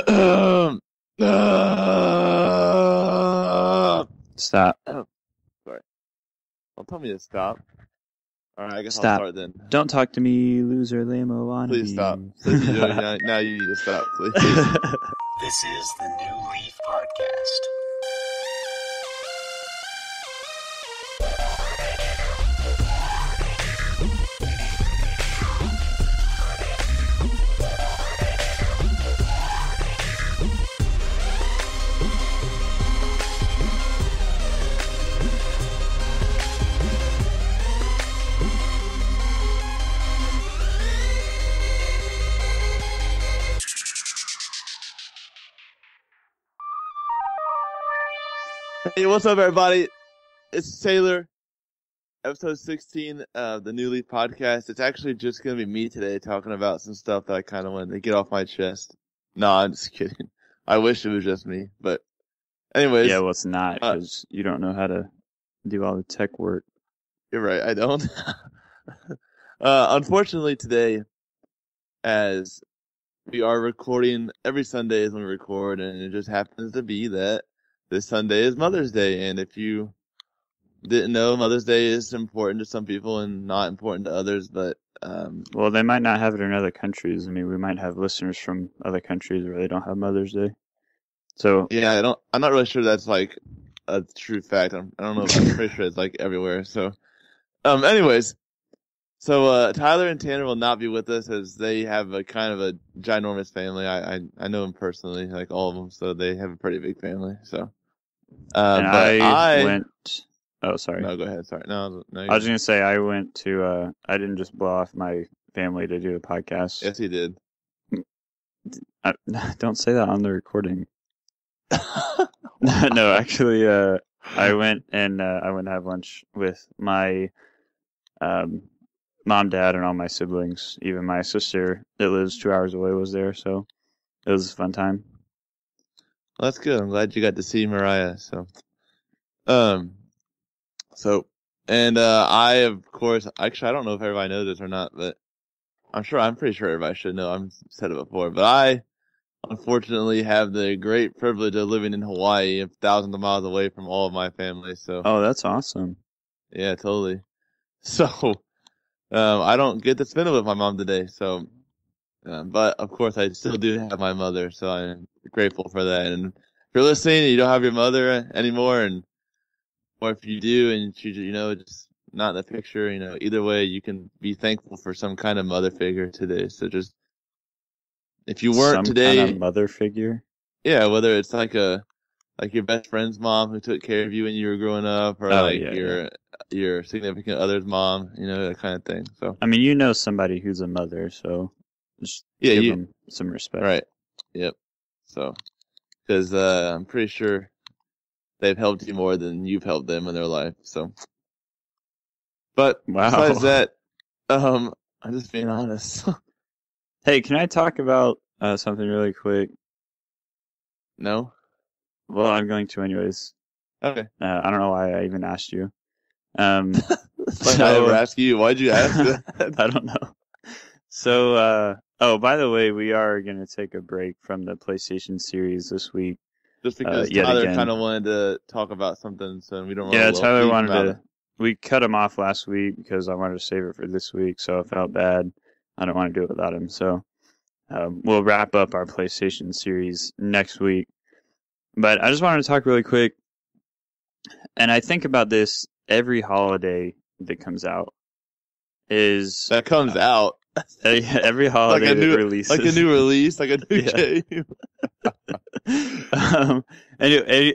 Stop. Sorry. Don't tell me to stop. All right, I guess I'll Stop. start then. Don't talk to me, loser, lame-o wannabe. Please stop. Now you need to stop, please. This is the New Leaf Podcast. Hey, what's up, everybody? It's Taylor, episode 16 of the New Leaf Podcast. It's actually just going to be me today talking about some stuff that I kind of wanted to get off my chest. No, I'm just kidding. I wish it was just me, but anyways. Yeah, well, it's not, because you don't know how to do all the tech work. You're right, I don't. Unfortunately today, as we are recording every Sunday is when we record, and it just happens to be that this Sunday is Mother's Day, and if you didn't know, Mother's Day is important to some people and not important to others, but well, they might not have it in other countries. I mean, we might have listeners from other countries where they don't have Mother's Day. So yeah, I'm not really sure that's like a true fact. I don't know, I'm pretty sure it's like everywhere. So, anyways, so Tyler and Tanner will not be with us as they have a kind of a ginormous family. I know them personally, like all of them, so they have a pretty big family. So, and but I went. Oh, sorry. No, go ahead. Sorry. No. I was gonna say I went to. I didn't just blow off my family to do a podcast. Yes, he did. Don't say that on the recording. No, actually, I went and I went to have lunch with my mom, dad, and all my siblings. Even my sister that lives 2 hours away was there, so it was a fun time. Well, that's good. I'm glad you got to see Mariah. So, I, of course, actually, I don't know if everybody knows this or not, but I'm pretty sure everybody should know. I've said it before, but I, unfortunately, have the great privilege of living in Hawaii, thousands of miles away from all of my family. So, oh, that's awesome. Yeah, totally. So, I don't get to spend it with my mom today. So, but of course, I still do have my mother, so I'm grateful for that. And if you're listening and you don't have your mother anymore, or if you do and she's, just not in the picture, either way, you can be thankful for some kind of mother figure today. So just, if you weren't some today, kind of mother figure. Yeah, whether it's like your best friend's mom who took care of you when you were growing up, or your significant other's mom, that kind of thing. So I mean, somebody who's a mother, so just give them some respect. Right. Yep. So, because I'm pretty sure they've helped you more than you've helped them in their life. So, but wow. Besides that, I'm just being honest. Hey, can I talk about something really quick? No? Well, I'm going to anyways. Okay. I don't know why I even asked you. I never asked you. Why'd you ask that? I don't know. So, by the way, we are going to take a break from the PlayStation series this week. Just because Tyler kind of wanted to talk about something, so we don't. Yeah, Tyler wanted to. We cut him off last week because I wanted to save it for this week, so I felt bad. I don't want to do it without him, so we'll wrap up our PlayStation series next week. But I just wanted to talk really quick, and I think about this every holiday that comes out. Every holiday like that releases. Like a new release, like a new game.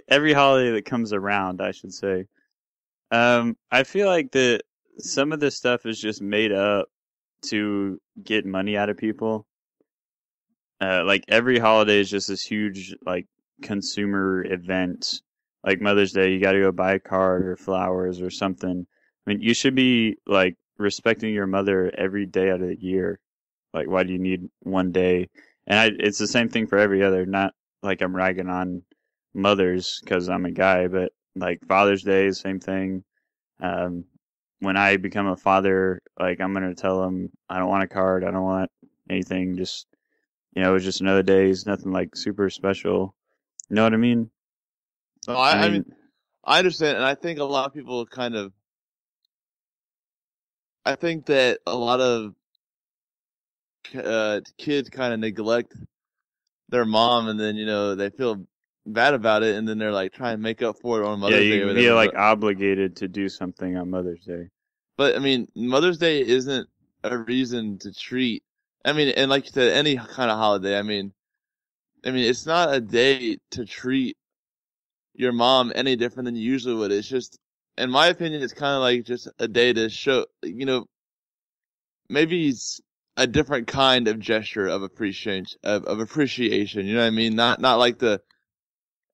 Every holiday that comes around, I should say. I feel like some of this stuff is just made up to get money out of people. Like every holiday is just this huge like consumer event. Like Mother's Day, you got to go buy a card or flowers or something. I mean, you should be like respecting your mother every day out of the year. Like, why do you need one day? And it's the same thing for every other. Not like I'm ragging on mothers because I'm a guy, but like Father's Day, same thing. When I become a father, like I'm gonna tell them I don't want a card, I don't want anything. Just You know, it was just another day. It's nothing like super special. You know what I mean? No, I I mean, mean, I understand, and I think a lot of people I think that a lot of kids kind of neglect their mom, and then they feel bad about it, and then they're like trying to make up for it on yeah, Mother's Day or you feel whatever. like obligated to do something on Mother's Day. But I mean, Mother's Day isn't a reason to treat. I mean, and like you said, any kind of holiday. I mean, it's not a day to treat your mom any different than you usually would. It's just, in my opinion, it's kind of like just a day to show, maybe it's a different kind of gesture of appreciation, of appreciation. You know what I mean? Not like I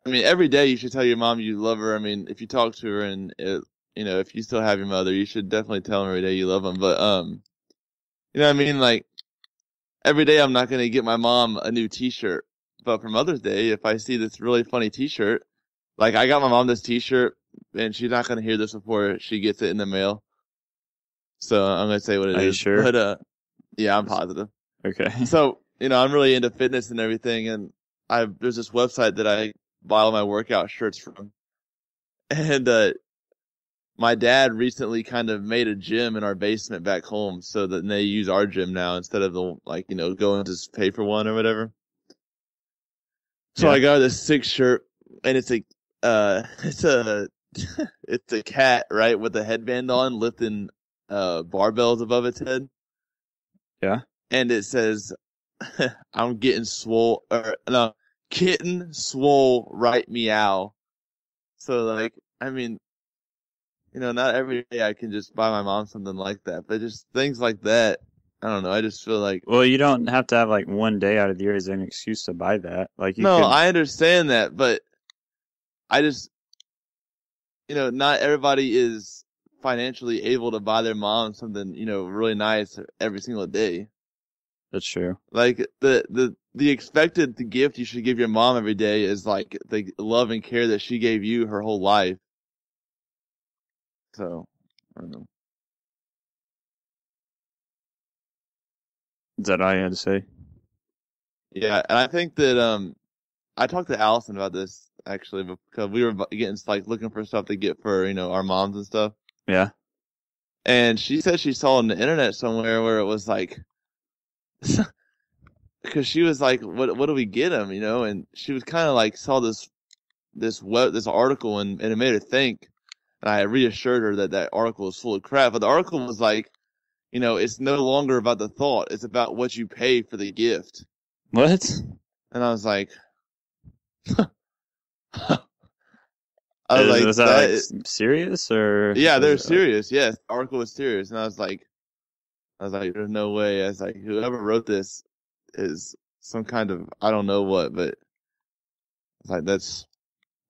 mean, every day you should tell your mom you love her. I mean, if you talk to her and if you still have your mother, you should definitely tell her every day you love them. But you know what I mean? Like every day, I'm not gonna get my mom a new T-shirt. But for Mother's Day, if I see this really funny T-shirt, like I got my mom this T-shirt, and she's not gonna hear this before she gets it in the mail. So I'm gonna say what it Are you is. sure? But yeah, I'm positive. Okay. So I'm really into fitness and everything, and there's this website that I buy all my workout shirts from, and my dad recently kind of made a gym in our basement back home, so that they use our gym now instead of going to pay for one or whatever. So Yeah. I got this sick shirt, and it's it's a it's a cat, right, with a headband on, lifting barbells above its head. Yeah. And it says, "I'm getting swole," or no, "Kitten swole, right meow." So like, I mean, not every day I can just buy my mom something like that, but just things like that. I don't know. I just feel like, Well, you don't have to have like one day out of the year as an excuse to buy that. Like you no, could. I understand that, but I just, not everybody is financially able to buy their mom something, really nice every single day. That's true. Like the expected gift you should give your mom every day is like the love and care that she gave you her whole life. So, I don't know. Is that all I had to say? Yeah, and I think that I talked to Allison about this actually because we were getting like looking for stuff to get for our moms and stuff. Yeah. And she said she saw on the internet somewhere where it was like, because she was like, what do we get them? And she was kind of like saw this article and it made her think. And I reassured her that article was full of crap. But the article was like, it's no longer about the thought; it's about what you pay for the gift. What? And I was like, Is that that. like serious or? Yeah, they're is it, like- serious. Yes, the article was serious, and I was like, there's no way. I was like, whoever wrote this is some kind of I don't know what, but it's like that's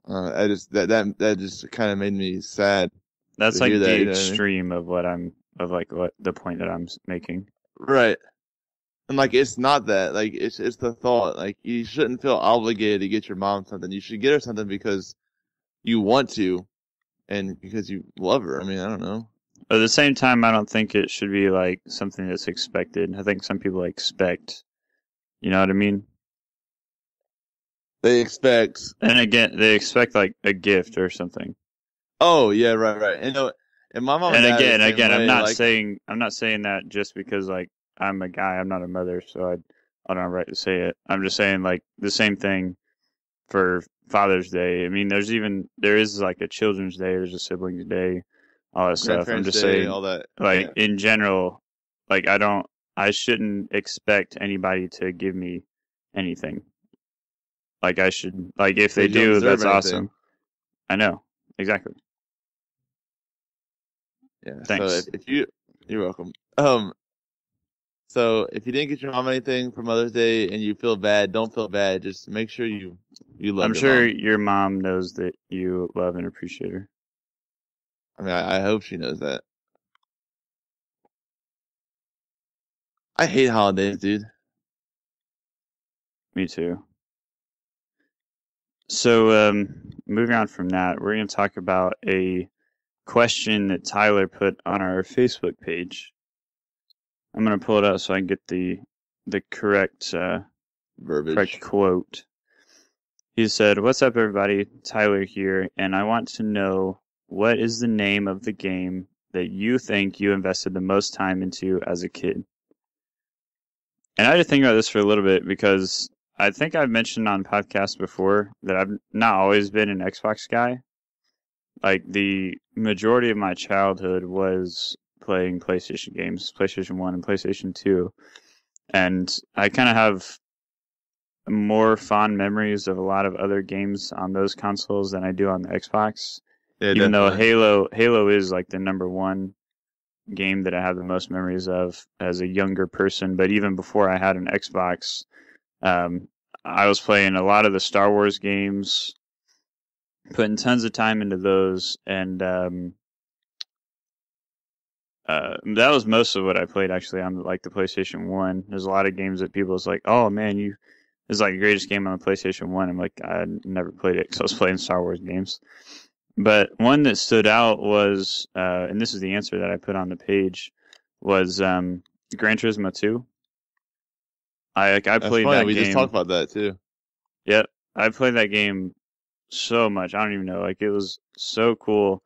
I just that just kind of made me sad That's to like hear that. the You know what I mean? extreme of what the point that I'm making. Right. And like it's not that. Like it's the thought. Like you shouldn't feel obligated to get your mom something. You should get her something because you want to and because you love her. I mean, I don't know. But at the same time, I don't think it should be like something that's expected. I think some people expect. You know what I mean? They expect. And again, they expect like a gift or something. Oh yeah, right. And my mom And and dad are again, the same I'm way, not like, saying that just because like I'm a guy. I'm not a mother, so I don't have a right to say it. I'm just saying like the same thing for Father's Day. I mean, there is like a Children's Day. There's a Siblings Day. All that stuff. I'm Grandparents' just Day, saying, all that. like Yeah. in general, like I shouldn't expect anybody to give me anything. Like I should, like if they Because you don't do, deserve that's anything. awesome. I know exactly. Yeah. Thanks. So you're welcome. So if you didn't get your mom anything for Mother's Day and you feel bad, don't feel bad. Just make sure you love I'm your sure mom. your mom knows that you love and appreciate her. I mean, I hope she knows that. I hate holidays, dude. Me too. So, moving on from that, we're going to talk about a question that Tyler put on our Facebook page. I'm going to pull it up so I can get the correct verbiage. correct quote. He said, "What's up, everybody? Tyler here, and I want to know what is the name of the game that you think you invested the most time into as a kid?" And I had to think about this for a little bit because I think I've mentioned on podcasts before that I've not always been an Xbox guy. Like, the majority of my childhood was playing PlayStation games, PlayStation 1 and PlayStation 2. And I kind of have more fond memories of a lot of other games on those consoles than I do on the Xbox. Yeah, Even though definitely. Halo is like the number one game that I have the most memories of as a younger person. But even before I had an Xbox, I was playing a lot of the Star Wars games, putting tons of time into those, and that was most of what I played actually on like the PlayStation 1. There's a lot of games that people was like, "Oh man, this is like the greatest game on the PlayStation 1." I'm like, I never played it because I was playing Star Wars games. But one that stood out was, and this is the answer that I put on the page, was Gran Turismo 2. I That's played funny. that We game. just talked about that too. Yep, I played that game so much. I don't even know. Like, it was so cool.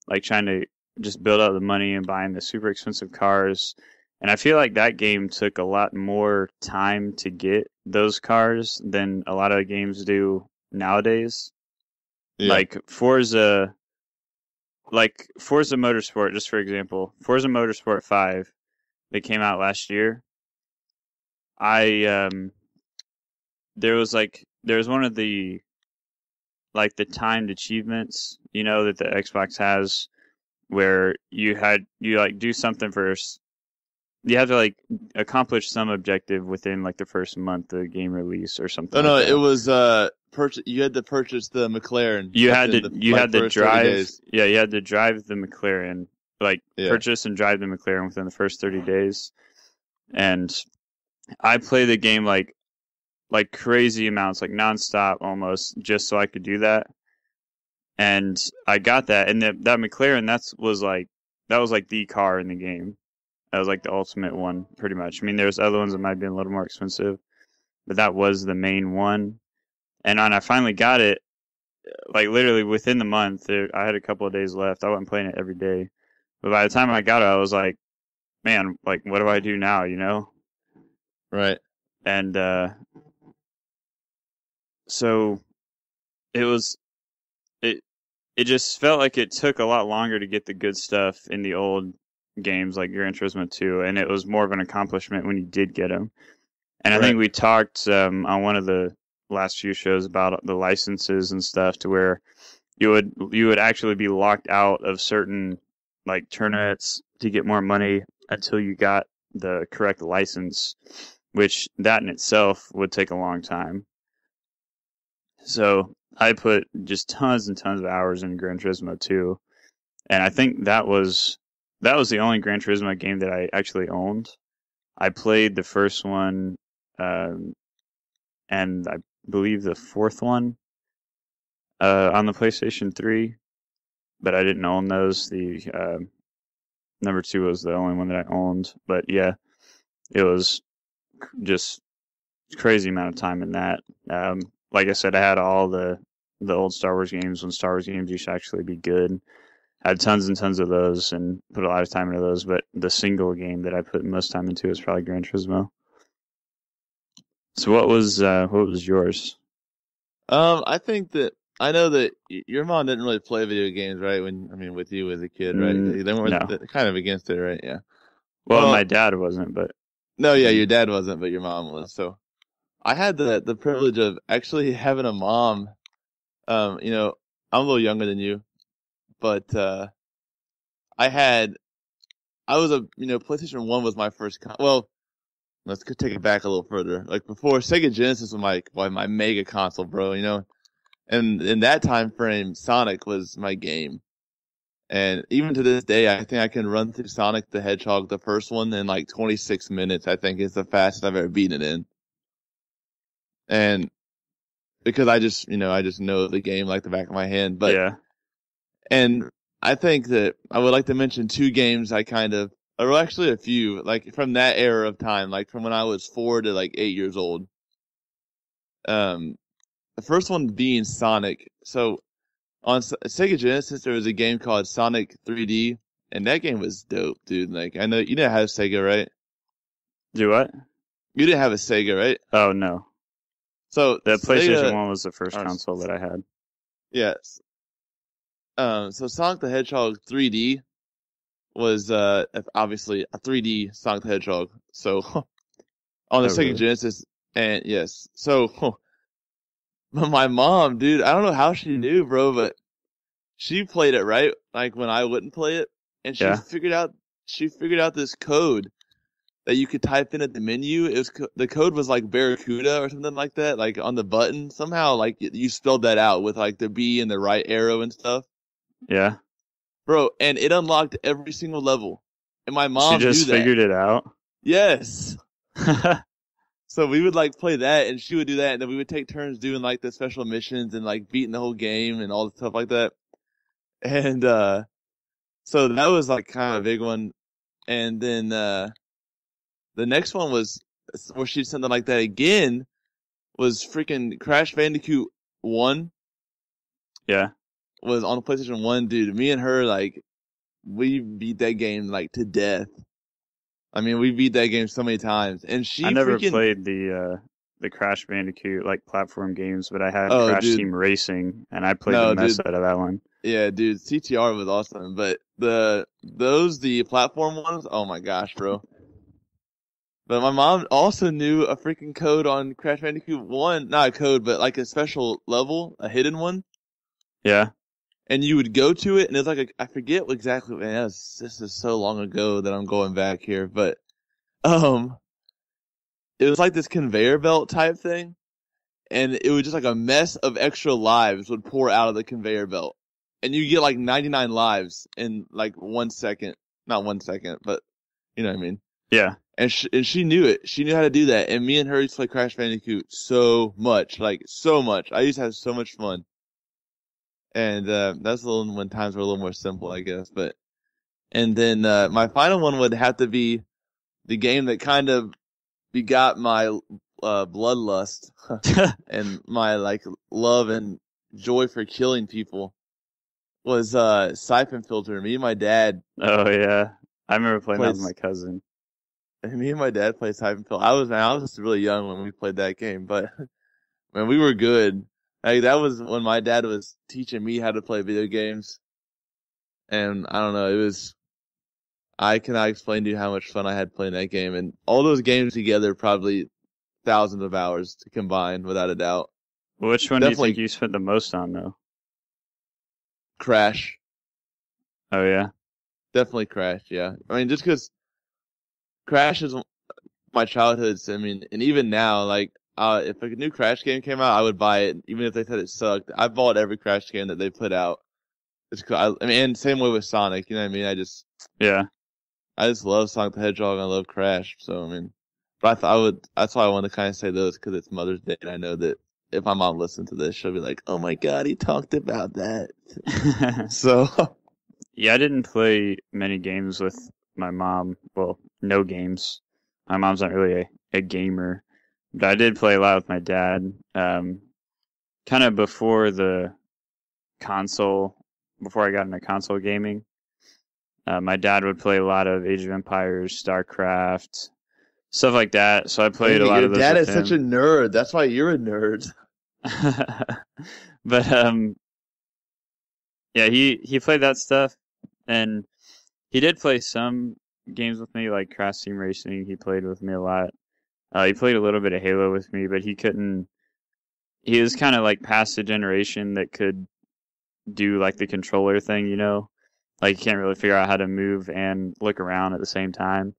Like, trying to just build up the money and buying the super expensive cars. And I feel like that game took a lot more time to get those cars than a lot of games do nowadays. Yeah. Like Forza Motorsport, just for example, Forza Motorsport 5 that came out last year. There was one of the the timed achievements, that the Xbox has, where you do something first. You have to accomplish some objective within the first month of game release or something. Oh no, that. it was you had to purchase the McLaren. You had to drive. Yeah, you had to drive the McLaren. Purchase and drive the McLaren within the first 30 days. And I played the game like crazy amounts, like nonstop almost, just so I could do that. And I got that, and that McLaren that was the car in the game. That was the ultimate one, pretty much. I mean, there's other ones that might be a little more expensive, but that was the main one. And when I finally got it, literally within the month, I had a couple of days left. I wasn't playing it every day, but by the time I got it, I was like, man, what do I do now? Right. And so it just felt like it took a lot longer to get the good stuff in the old games like Gran Turismo 2, and it was more of an accomplishment when you did get them. And I think we talked on one of the last few shows about the licenses and stuff, to where you would actually be locked out of certain tournaments to get more money until you got the correct license, which that in itself would take a long time. So I put just tons and tons of hours in Gran Turismo 2, and I think that was the only Gran Turismo game that I actually owned. I played the first one, and I believe the fourth one on the PlayStation 3, but I didn't own those. The number 2 was the only one that I owned. But yeah, it was just crazy amount of time in that. Like I said, I had all the old Star Wars games when Star Wars games used to actually be good. I had tons and tons of those and put a lot of time into those, but the single game that I put most time into is probably Gran Turismo. So what was yours? I think that I know that your mom didn't really play video games, right? With you as a kid, right? They weren't kind of against it, right? Yeah. Well, my dad wasn't, but no, yeah, your dad wasn't, but your mom was. So I had the privilege of actually having a mom. I'm a little younger than you, but PlayStation 1 was my first well, let's take it back a little further. Before, Sega Genesis was my mega console, bro, and in that time frame, Sonic was my game. And even to this day, I think I can run through Sonic the Hedgehog, the first one, in 26 minutes. I think is the fastest I've ever beaten it in. And because I just know the game like the back of my hand. But yeah. And I think that I would like to mention 2 games or actually a few, from that era of time, from when I was 4 to 8 years old. The first one being Sonic. So on Sega Genesis, there was a game called Sonic 3D, and that game was dope, dude. Like, I know you didn't have Sega, right? Do what? You didn't have a Sega, right? Oh, no. So The PlayStation Sega, 1 was the first console that I had. yes. So Sonic the Hedgehog 3D was obviously a 3D Sonic the Hedgehog. So on the Sega really? Genesis, and yes, so but my mom, dude, I don't know how she knew, bro, but she played it right, like when I wouldn't play it, and she figured out this code that you could type in at the menu. It was the code was like Barracuda or something like that, like on the button. Somehow, like you spelled that out with like the B and the right arrow and stuff. Yeah. Bro, and it unlocked every single level. And my mom She just knew that. figured it out? Yes. So we would like play that, and she would do that, and then we would take turns doing like the special missions and like beating the whole game and all the stuff like that. And so that was like kind of a big one. And then the next one was where she did something like that again, was freaking Crash Bandicoot 1. Yeah. Was on the PlayStation 1, dude. Me and her, like, we beat that game like to death. I mean, we beat that game so many times, and I never played the Crash Bandicoot like platform games, but I had Crash Team Racing, and I played the mess out of that one. Yeah, dude, CTR was awesome, but the platform ones, oh my gosh, bro. But my mom also knew a freaking code on Crash Bandicoot 1, not a code, but like a special level, a hidden one. Yeah. And you would go to it, and it's like I forget exactly. Man, this is so long ago that I'm going back here, but it was like this conveyor belt type thing, and it was just like a mess of extra lives would pour out of the conveyor belt, and you get like 99 lives in like 1 second, not 1 second, but you know what I mean. Yeah. And she knew it. She knew how to do that. And me and her used to play Crash Bandicoot so much, like so much. I used to have so much fun. And that's a little when times were a little more simple, I guess. And then my final one would have to be the game that kind of begot my bloodlust and my like love and joy for killing people was Siphon Filter. Me and my dad. Oh yeah, I remember playing that with my cousin. And me and my dad played Siphon Filter. I was just really young when we played that game, but man, we were good. Like, that was when my dad was teaching me how to play video games. And I don't know, I cannot explain to you how much fun I had playing that game. And all those games together, probably thousands of hours to combine, without a doubt. Which one do you think you spent the most on, though? Crash. Oh, yeah? Definitely Crash, yeah. I mean, just because Crash is my childhood. I mean, and even now, like, if a new Crash game came out, I would buy it, even if they said it sucked. I bought every Crash game that they put out. It's cool. I mean, and same way with Sonic. You know what I mean? I just love Sonic the Hedgehog. I love Crash. So I mean, but that's why I wanted to kind of say those, because it's Mother's Day, and I know that if my mom listened to this, she'll be like, "Oh my God, he talked about that." So yeah, I didn't play many games with my mom. Well, no games. My mom's not really a gamer. But I did play a lot with my dad, kind of before I got into console gaming. My dad would play a lot of Age of Empires, StarCraft, stuff like that. So I played a lot of those. Your dad is such a nerd. That's why you're a nerd. But yeah, he played that stuff, and he did play some games with me, like Crash Team Racing. He played with me a lot. He played a little bit of Halo with me, but he was kind of like past the generation that could do like the controller thing, you know? Like, you can't really figure out how to move and look around at the same time.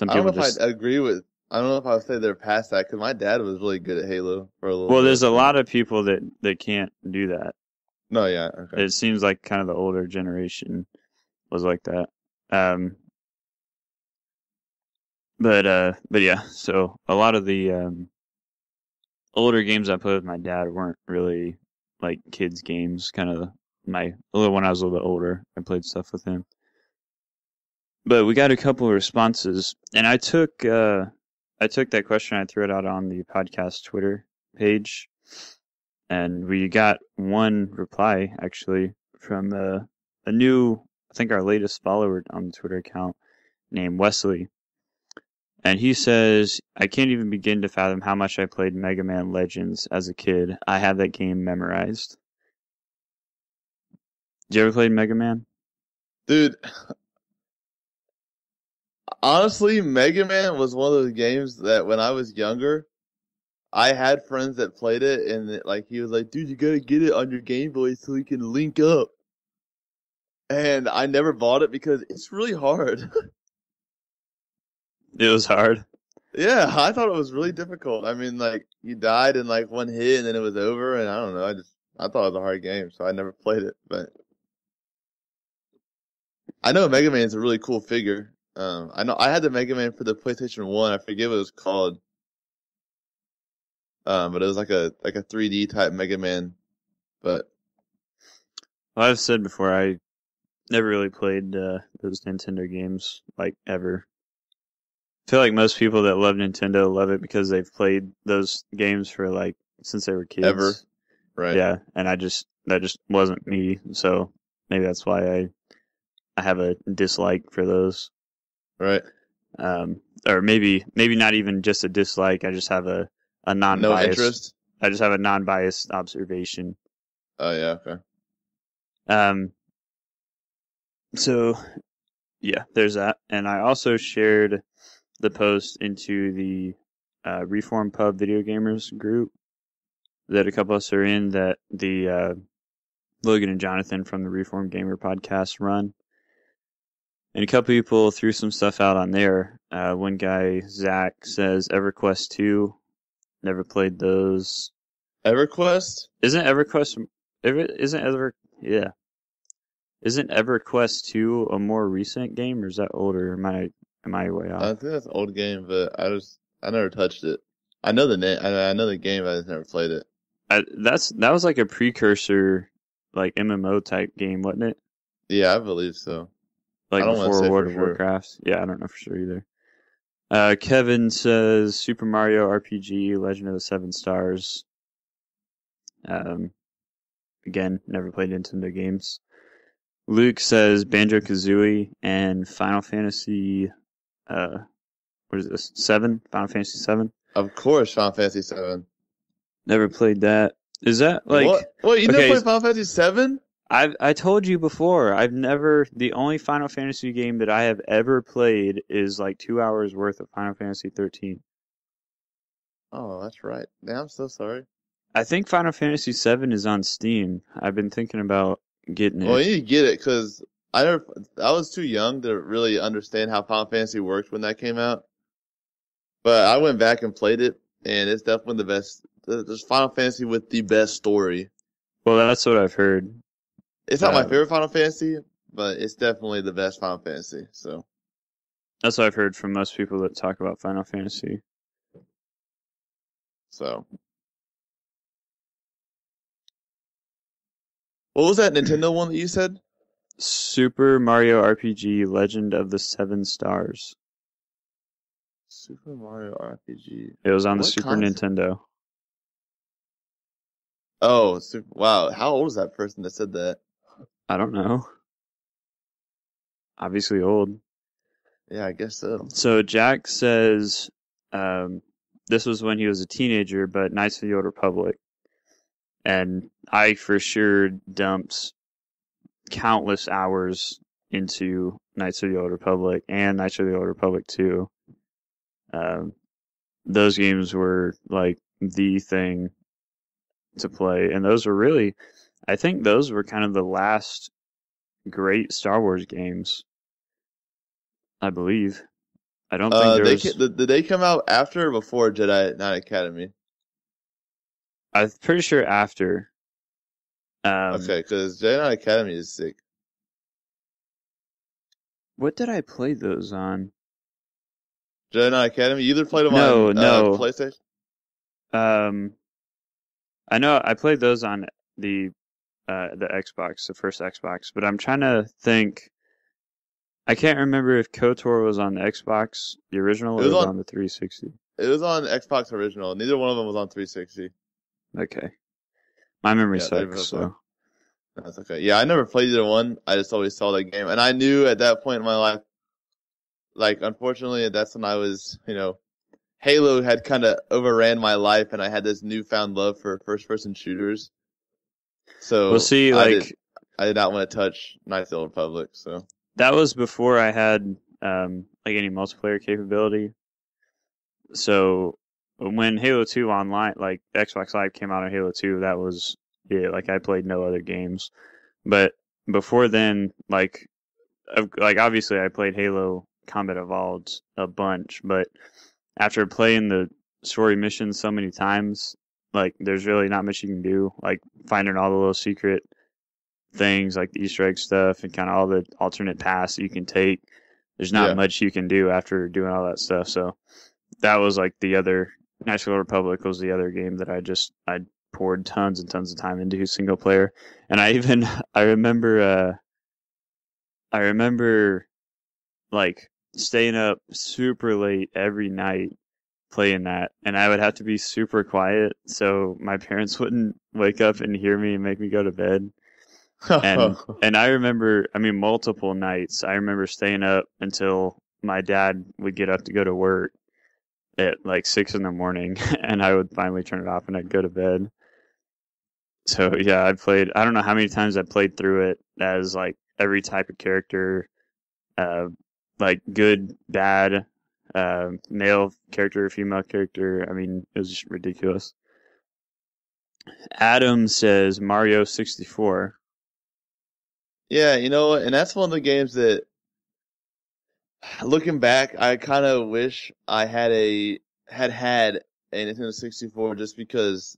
I don't know if I don't know if I would say they're past that, because my dad was really good at Halo for a little bit. Well, there's a lot of people that can't do that. No, yeah. Okay. It seems like kind of the older generation was like that. But yeah, so a lot of the older games I played with my dad weren't really like kids games. Kind of when I was a little bit older, I played stuff with him. But we got a couple of responses, and I took that question, I threw it out on the podcast Twitter, page, and we got one reply actually from a new, I think our latest follower on the Twitter account named Wesley. And he says, I can't even begin to fathom how much I played Mega Man Legends as a kid. I have that game memorized. Did you ever play Mega Man? Dude, honestly, Mega Man was one of those games that when I was younger, I had friends that played it, and he was like, dude, you gotta get it on your Game Boy so we can link up. And I never bought it because it's really hard. It was hard. Yeah, I thought it was really difficult. I mean, you died in one hit and then it was over, and I don't know, I thought it was a hard game, so I never played it, but I know Mega Man's a really cool figure. I know I had the Mega Man for the PlayStation 1, I forget what it was called. But it was like a 3D type Mega Man, but Well, I've said before, I never really played those Nintendo games, ever. I feel like most people that love Nintendo love it because they've played those games for since they were kids. ever, right? Yeah, and that just wasn't me. So maybe that's why I have a dislike for those. Right. Or maybe not even just a dislike. I just have a non-biased. No interest. I just have a non-biased observation. Oh yeah, okay. So yeah, there's that, and I also shared the post into the Reform Pub Video Gamers group that a couple of us are in, that the Logan and Jonathan from the Reform Gamer podcast run. And a couple people threw some stuff out on there. One guy, Zach, says EverQuest 2. Never played those. EverQuest? Isn't EverQuest 2 a more recent game, or is that older? Am I way off? I think that's an old game, but I never touched it. I know the name. I know the game. I just never played it. That was like a precursor, MMO type game, wasn't it? Yeah, I believe so. Like I don't wanna before say World for of sure. Warcraft. Yeah, I don't know for sure either. Kevin says Super Mario RPG, Legend of the Seven Stars. Again, never played Nintendo games. Luke says Banjo-Kazooie and Final Fantasy, what is this? 7? Final Fantasy 7? Of course, Final Fantasy 7. Never played that. Is that What? Wait, you never played Final Fantasy 7? I told you before, the only Final Fantasy game that I have ever played is 2 hours worth of Final Fantasy 13. Oh, that's right. Damn, I'm so sorry. I think Final Fantasy 7 is on Steam. I've been thinking about getting it. Well, you need to get it because I was too young to really understand how Final Fantasy worked when that came out. But I went back and played it, and it's definitely the best. There's Final Fantasy with the best story. Well, that's what I've heard. It's not my favorite Final Fantasy, but it's definitely the best Final Fantasy. So that's what I've heard from most people that talk about Final Fantasy. So, what was that Nintendo one that you said? Super Mario RPG, Legend of the Seven Stars. Super Mario RPG. It was on the What Super console? Nintendo. Oh, wow. How old is that person that said that? I don't know. Obviously old. Yeah, I guess so. So Jack says this was when he was a teenager, but Knights of the Old Republic. And I for sure dumped countless hours into Knights of the Old Republic and Knights of the Old Republic 2. Those games were the thing to play. And those were really, I think those were kind of the last great Star Wars games. I believe. I don't think there was... Did they come out after or before Jedi Knight Academy? I'm pretty sure after. Okay, because Jedi Knight Academy is sick. What did I play those on? Jedi Knight Academy? You either played them No. on PlayStation? I know I played those on the Xbox, the first Xbox, but I'm trying to think. I can't remember if KOTOR was on the Xbox, the original, or was on the 360. It was on Xbox original. Neither one of them was on 360. Okay. My memory Yeah, they both sucks, are. so. That's okay. Yeah, I never played either one. I just always saw that game, and I knew at that point in my life, like unfortunately, that's when I was, Halo had kind of overran my life, and I had this newfound love for first-person shooters. Well, So see, I did not want to touch Knights of the Old Republic. So that was before I had, any multiplayer capability. So when Halo 2 online, like Xbox Live came out on Halo 2, that was it. Like I played no other games. But before then, obviously I played Halo Combat Evolved a bunch, but after playing the story missions so many times, like there's really not much you can do. Like finding all the little secret things, like the Easter egg stuff, and kind of all the alternate paths you can take. There's not much you can do after doing all that stuff. So that was like the other National Republic was the other game that I poured tons and tons of time into single player, and I remember like staying up super late every night playing that, and I would have to be super quiet so my parents wouldn't wake up and hear me and make me go to bed. And I remember, I mean, multiple nights. I remember staying up until my dad would get up to go to work at like 6 in the morning, and I would finally turn it off and I'd go to bed. So yeah, I don't know how many times I played through it as like every type of character, uh, like good, bad, male character, female character. I mean, it was just ridiculous. Adam says Mario 64. yeah, and that's one of the games that, looking back, I kind of wish I had had a Nintendo 64 just because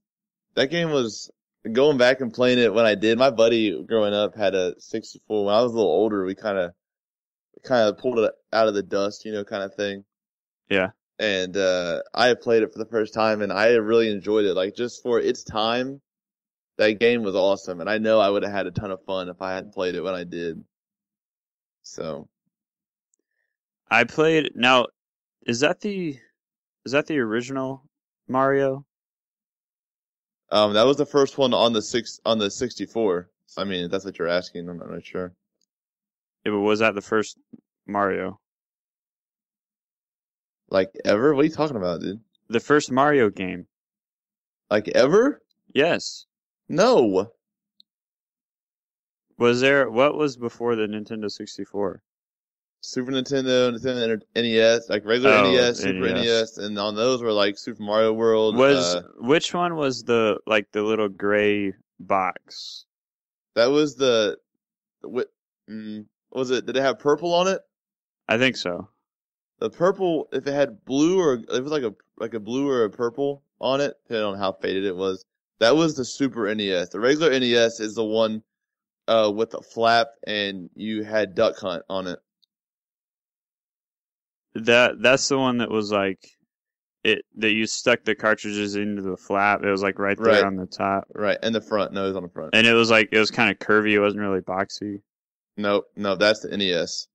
that game was going back and playing it when I did. My buddy growing up had a 64. When I was a little older, we kind of pulled it out of the dust, kind of thing. Yeah. And I had played it for the first time, and I really enjoyed it. Like just for its time, that game was awesome, and I know I would have had a ton of fun if I hadn't played it when I did. So I played now. Is that the original Mario? that was the first one on the 64. I mean, if that's what you're asking, I'm not sure. Yeah, but was that the first Mario? Like ever? What are you talking about, dude? The first Mario game. Like ever? Yes. No. What was before the Nintendo 64? Super Nintendo, Nintendo NES, like regular NES, Super NES, and on those were like Super Mario World. Which one was the little gray box? That was was it? Did it have purple on it? I think so. The purple, if it had blue or it was like a blue or a purple on it, depending on how faded it was. That was the Super NES. The regular NES is the one with the flap, and you had Duck Hunt on it. That's the one that was like that you stuck the cartridges into the flap. It was like right there on the top. Right, and the front. No, it was on the front. And it was kind of curvy. It wasn't really boxy. No, that's the NES.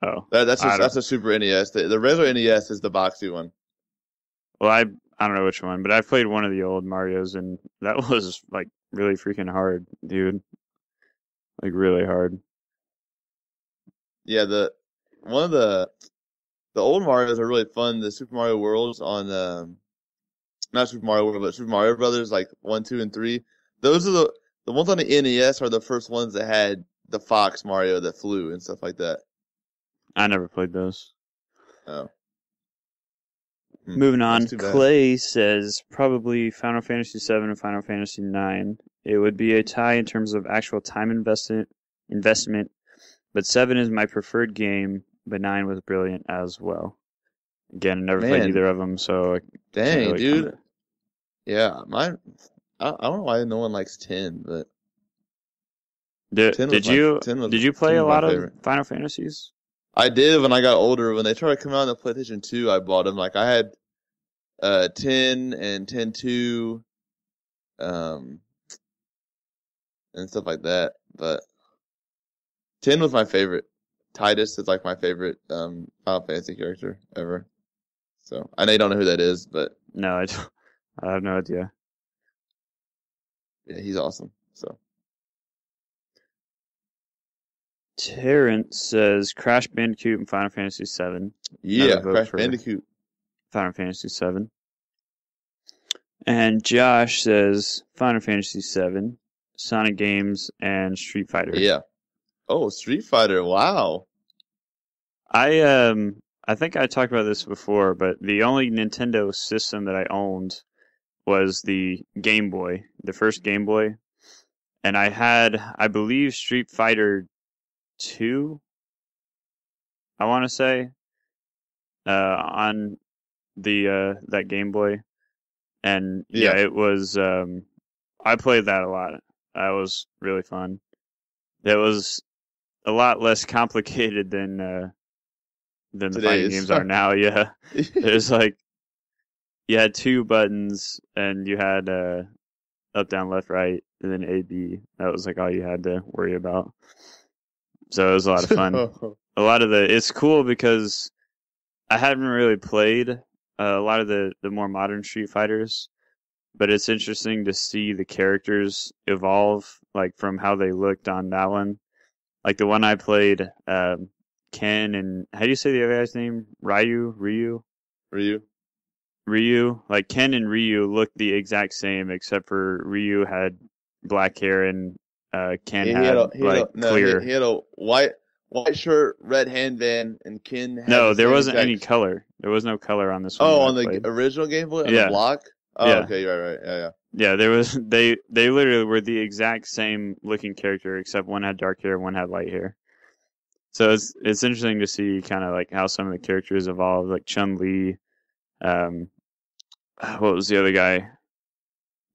Oh, that's a Super NES. The regular NES is the boxy one. Well, I don't know which one, but I played one of the old Marios, and that was like really freaking hard, dude. Like really hard. Yeah, the old Marios are really fun. The Super Mario Worlds on not Super Mario World, but Super Mario Brothers, like 1, 2, and 3. Those are the ones on the NES are the first ones that had the Fox Mario that flew and stuff like that. I never played those. Oh. Moving on, Clay says probably Final Fantasy VII and Final Fantasy IX. It would be a tie in terms of actual time investment, but 7 is my preferred game, but 9 was brilliant as well. Again, I never played either of them, so dang, really dude. comment. Yeah, mine. I don't know why no one likes 10, but did you play a lot of Final Fantasies? I did when I got older. When they tried to come out on the PlayStation 2, I bought them. Like I had 10 and 10-2, and stuff like that. But 10 was my favorite. Titus is like my favorite Final Fantasy character ever. So I know you don't know who that is, but No, I don't. I have no idea. Yeah, he's awesome. So Terrence says Crash Bandicoot and Final Fantasy VII. yeah, Another vote Crash for Bandicoot. Final Fantasy VII. And Josh says Final Fantasy VII, Sonic games, and Street Fighter. Yeah. Oh, Street Fighter. Wow. I think I talked about this before, but the only Nintendo system that I owned was the Game Boy, the first Game Boy. And I had, I believe, Street Fighter 2, I want to say, on the that Game Boy. And yeah, it was I played that a lot. That was really fun. It was a lot less complicated than the fighting Today's. games are now. Yeah. There's like you had 2 buttons and you had up, down, left, right, and then A, B. That was like all you had to worry about. So it was a lot of fun. A lot of it's cool because I haven't really played a lot of the more modern Street Fighters, but it's interesting to see the characters evolve, like from how they looked on that one. Like the one I played, Ken and how do you say the other guy's name? Ryu. Like Ken and Ryu looked the exact same, except for Ryu had black hair and Ken had clear. He had a white shirt, red handband, and Ken had No, the there same wasn't exact... any color. There was no color on this one. Oh, on the original Game Boy, on the block. Oh, yeah. Okay, you're right. Yeah. Yeah, there was they literally were the exact same looking character, except one had dark hair, one had light hair. So it's interesting to see kind of like how some of the characters evolved, like Chun-Li. What was the other guy?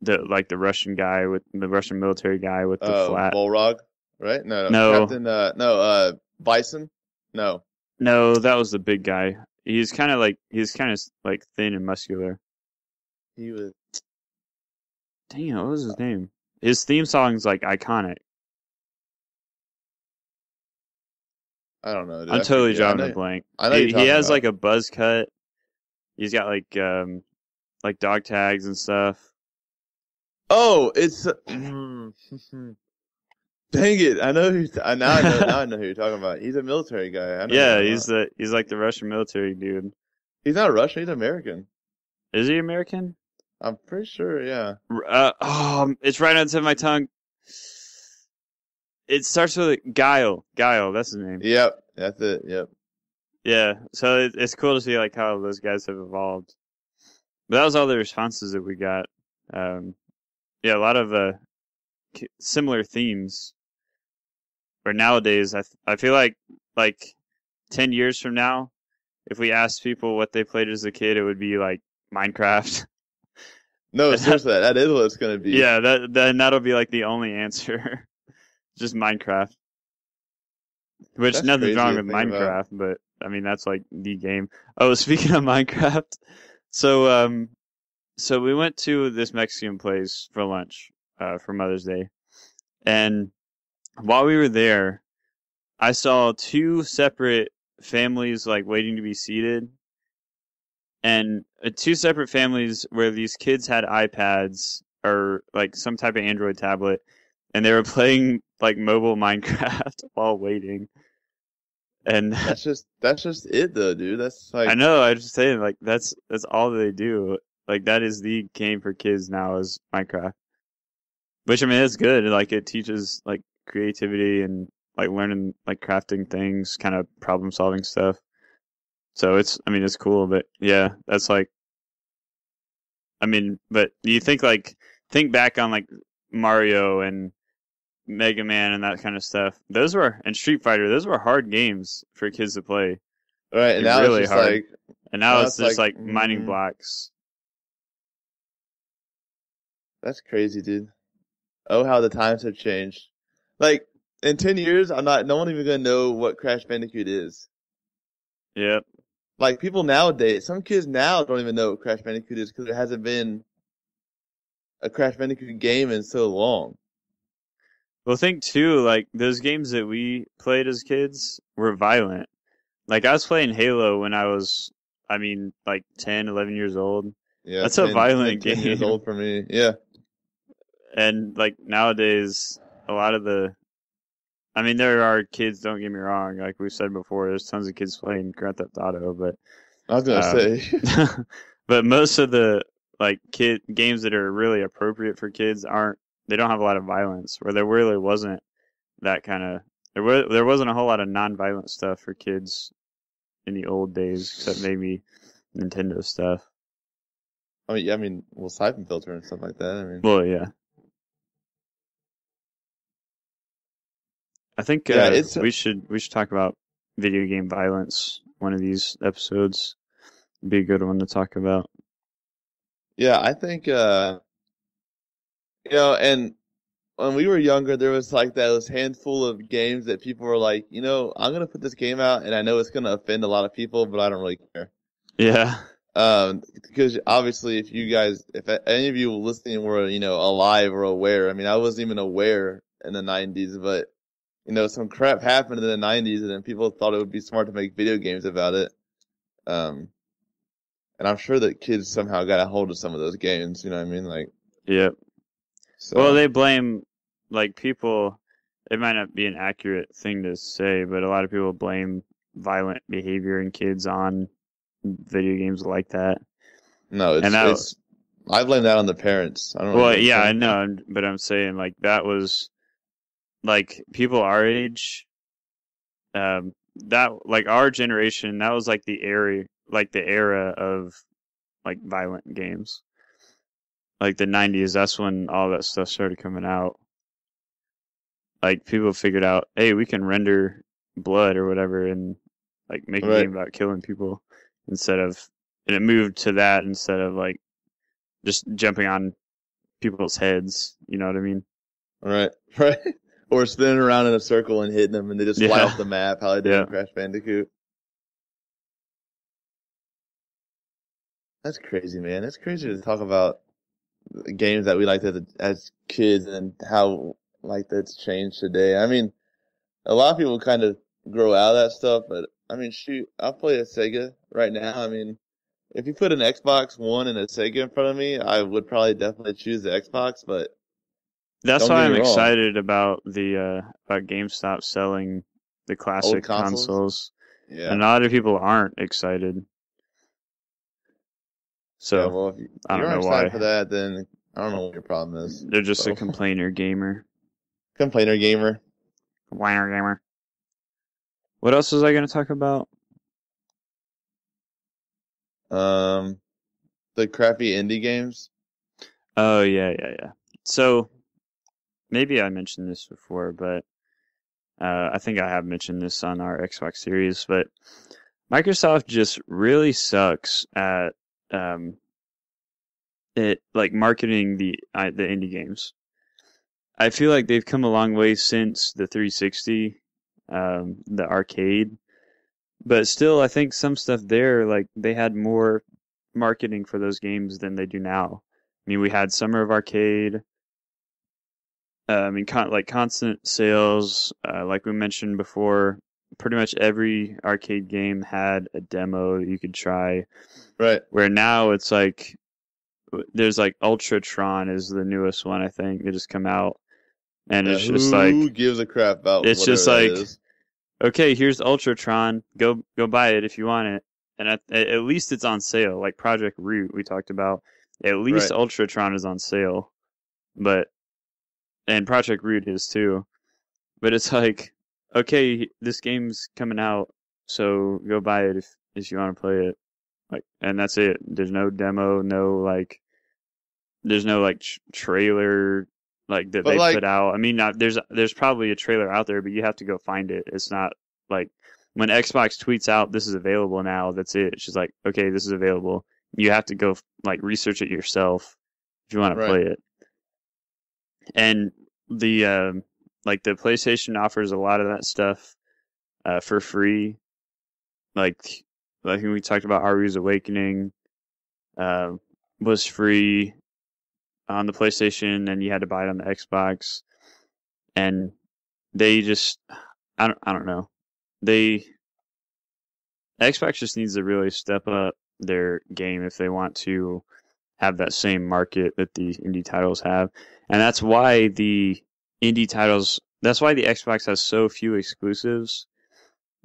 The Russian guy with the Russian military guy with the flat. Balrog, right? No. Captain, Bison. No, that was the big guy. He's kind of like thin and muscular. He was. Dang, what was his name? His theme song's like iconic. I don't know. Dude. I'm totally drawing a blank. I know he has like a buzz cut. He's got like dog tags and stuff. Oh, it's dang it! I know now I know who you're talking about. He's a military guy. Yeah, he's like the Russian military dude. He's not Russian. He's American. Is he American? I'm pretty sure. Yeah. It's right on the tip of my tongue. It starts with Guile. Guile, that's his name. Yep, that's it. Yep. Yeah, so it's cool to see like how those guys have evolved. But that was all the responses that we got. Yeah, a lot of similar themes. Where nowadays, I feel like 10 years from now, if we asked people what they played as a kid, it would be like Minecraft. No, seriously, that is what it's gonna be. Yeah, that'll be like the only answer. Just Minecraft. Which That's nothing's crazy wrong to with think Minecraft, about. but I mean that's like the game. Oh, speaking of Minecraft, so we went to this Mexican place for lunch for Mother's Day, and while we were there, I saw 2 separate families like waiting to be seated, and 2 separate families where these kids had iPads or like some type of Android tablet, and they were playing like mobile Minecraft while waiting. And that's just it though, dude. That's like I know. I just saying like that's all they do. Like that is the game for kids now is Minecraft. Which I mean, it's good. Like it teaches like creativity and like learning like crafting things, kind of problem solving stuff. So it's cool. But yeah, that's like. I mean, but you think back on like Mario and Mega Man and that kind of stuff. And Street Fighter, those were hard games for kids to play. Right, and now really it's just hard. like, and now it's just like mining blocks. That's crazy, dude. Oh, how the times have changed. Like in 10 years, no one even gonna know what Crash Bandicoot is. Yep. Like people nowadays, some kids now don't even know what Crash Bandicoot is because there hasn't been a Crash Bandicoot game in so long. Well, think too, like those games that we played as kids were violent. Like I was playing Halo when I was, like 10, 11 years old. Yeah, that's a violent 10 game. years old for me. Yeah. And like nowadays, a lot of I mean, there are kids. Don't get me wrong. Like we said before, there's tons of kids playing Grand Theft Auto, but I was gonna say. but most of the like kid games that are really appropriate for kids aren't. They don't have a lot of violence. Where there really wasn't that kind of. There wasn't a whole lot of non-violent stuff for kids in the old days, except maybe Nintendo stuff. Well, Siphon Filter and stuff like that. I mean, Well, yeah. I think yeah, we should talk about video game violence one of these episodes. Be a good one to talk about. yeah, I think and when we were younger, there was like those handful of games that people were like, I'm gonna put this game out, and I know it's gonna offend a lot of people, but I don't really care. Yeah. Because obviously, if any of you listening were, alive or aware, I mean, I wasn't even aware in the '90s, but some crap happened in the '90s, and then people thought it would be smart to make video games about it. And I'm sure that kids somehow got a hold of some of those games. You know what I mean? Like, Yep. so. Well, they blame like people. It might not be an accurate thing to say, but a lot of people blame violent behavior in kids on video games like that. No, I blame that on the parents. I don't know. Well, yeah, I know, but I'm saying like that was like people our age, that like our generation, that was like the era of like violent games. Like the '90s, that's when all that stuff started coming out. Like people figured out, hey, we can render blood or whatever and like make a game about killing people and it moved to that instead of like just jumping on people's heads. You know what I mean? Right. Or spinning around in a circle and hitting them, and they just fly off the map. How they did in Crash Bandicoot. That's crazy, man. That's crazy to talk about games that we liked as kids and how like that's changed today. I mean, a lot of people kind of grow out of that stuff, but I mean, shoot, I'll play a Sega right now. I mean, if you put an Xbox One and a Sega in front of me, I would probably definitely choose the Xbox, but that's why I'm excited about the about GameStop selling the classic consoles. Yeah. And a lot of people aren't excited. So, yeah, well, if I don't know excited why. for that, then I don't know what your problem is. They're just a complainer gamer. Complainer gamer. Complainer gamer. What else was I going to talk about? The crappy indie games. Oh, yeah. So, maybe I mentioned this before, but I think I have mentioned this on our Xbox series, but Microsoft just really sucks at it like marketing the indie games. I feel like they've come a long way since the 360, the arcade, but still, I think some stuff there, like they had more marketing for those games than they do now. I mean, we had Summer of Arcade. Like constant sales, like we mentioned before. Pretty much every arcade game had a demo that you could try. Right. Where now it's like there's like Ultratron is the newest one, I think. They just come out, and it's just like who gives a crap about? It's just like, is? Okay, here's Ultratron. Go buy it if you want it. And at least it's on sale. Like Project Root, we talked about. At least Ultratron is on sale, and Project Root is too. But it's like, okay, this game's coming out, so go buy it if you want to play it. Like, and that's it. There's no demo, there's no trailer like that they put out. I mean, there's probably a trailer out there, but you have to go find it. It's not like when Xbox tweets out this is available now. That's it. It's just like, okay, this is available. You have to go like research it yourself if you want to play it. And the the PlayStation offers a lot of that stuff for free. Like I think we talked about Aru's Awakening was free on the PlayStation, and you had to buy it on the Xbox. And they just, I don't know. Xbox just needs to really step up their game if they want to have that same market that the indie titles have. And that's why the indie titles, that's why the Xbox has so few exclusives.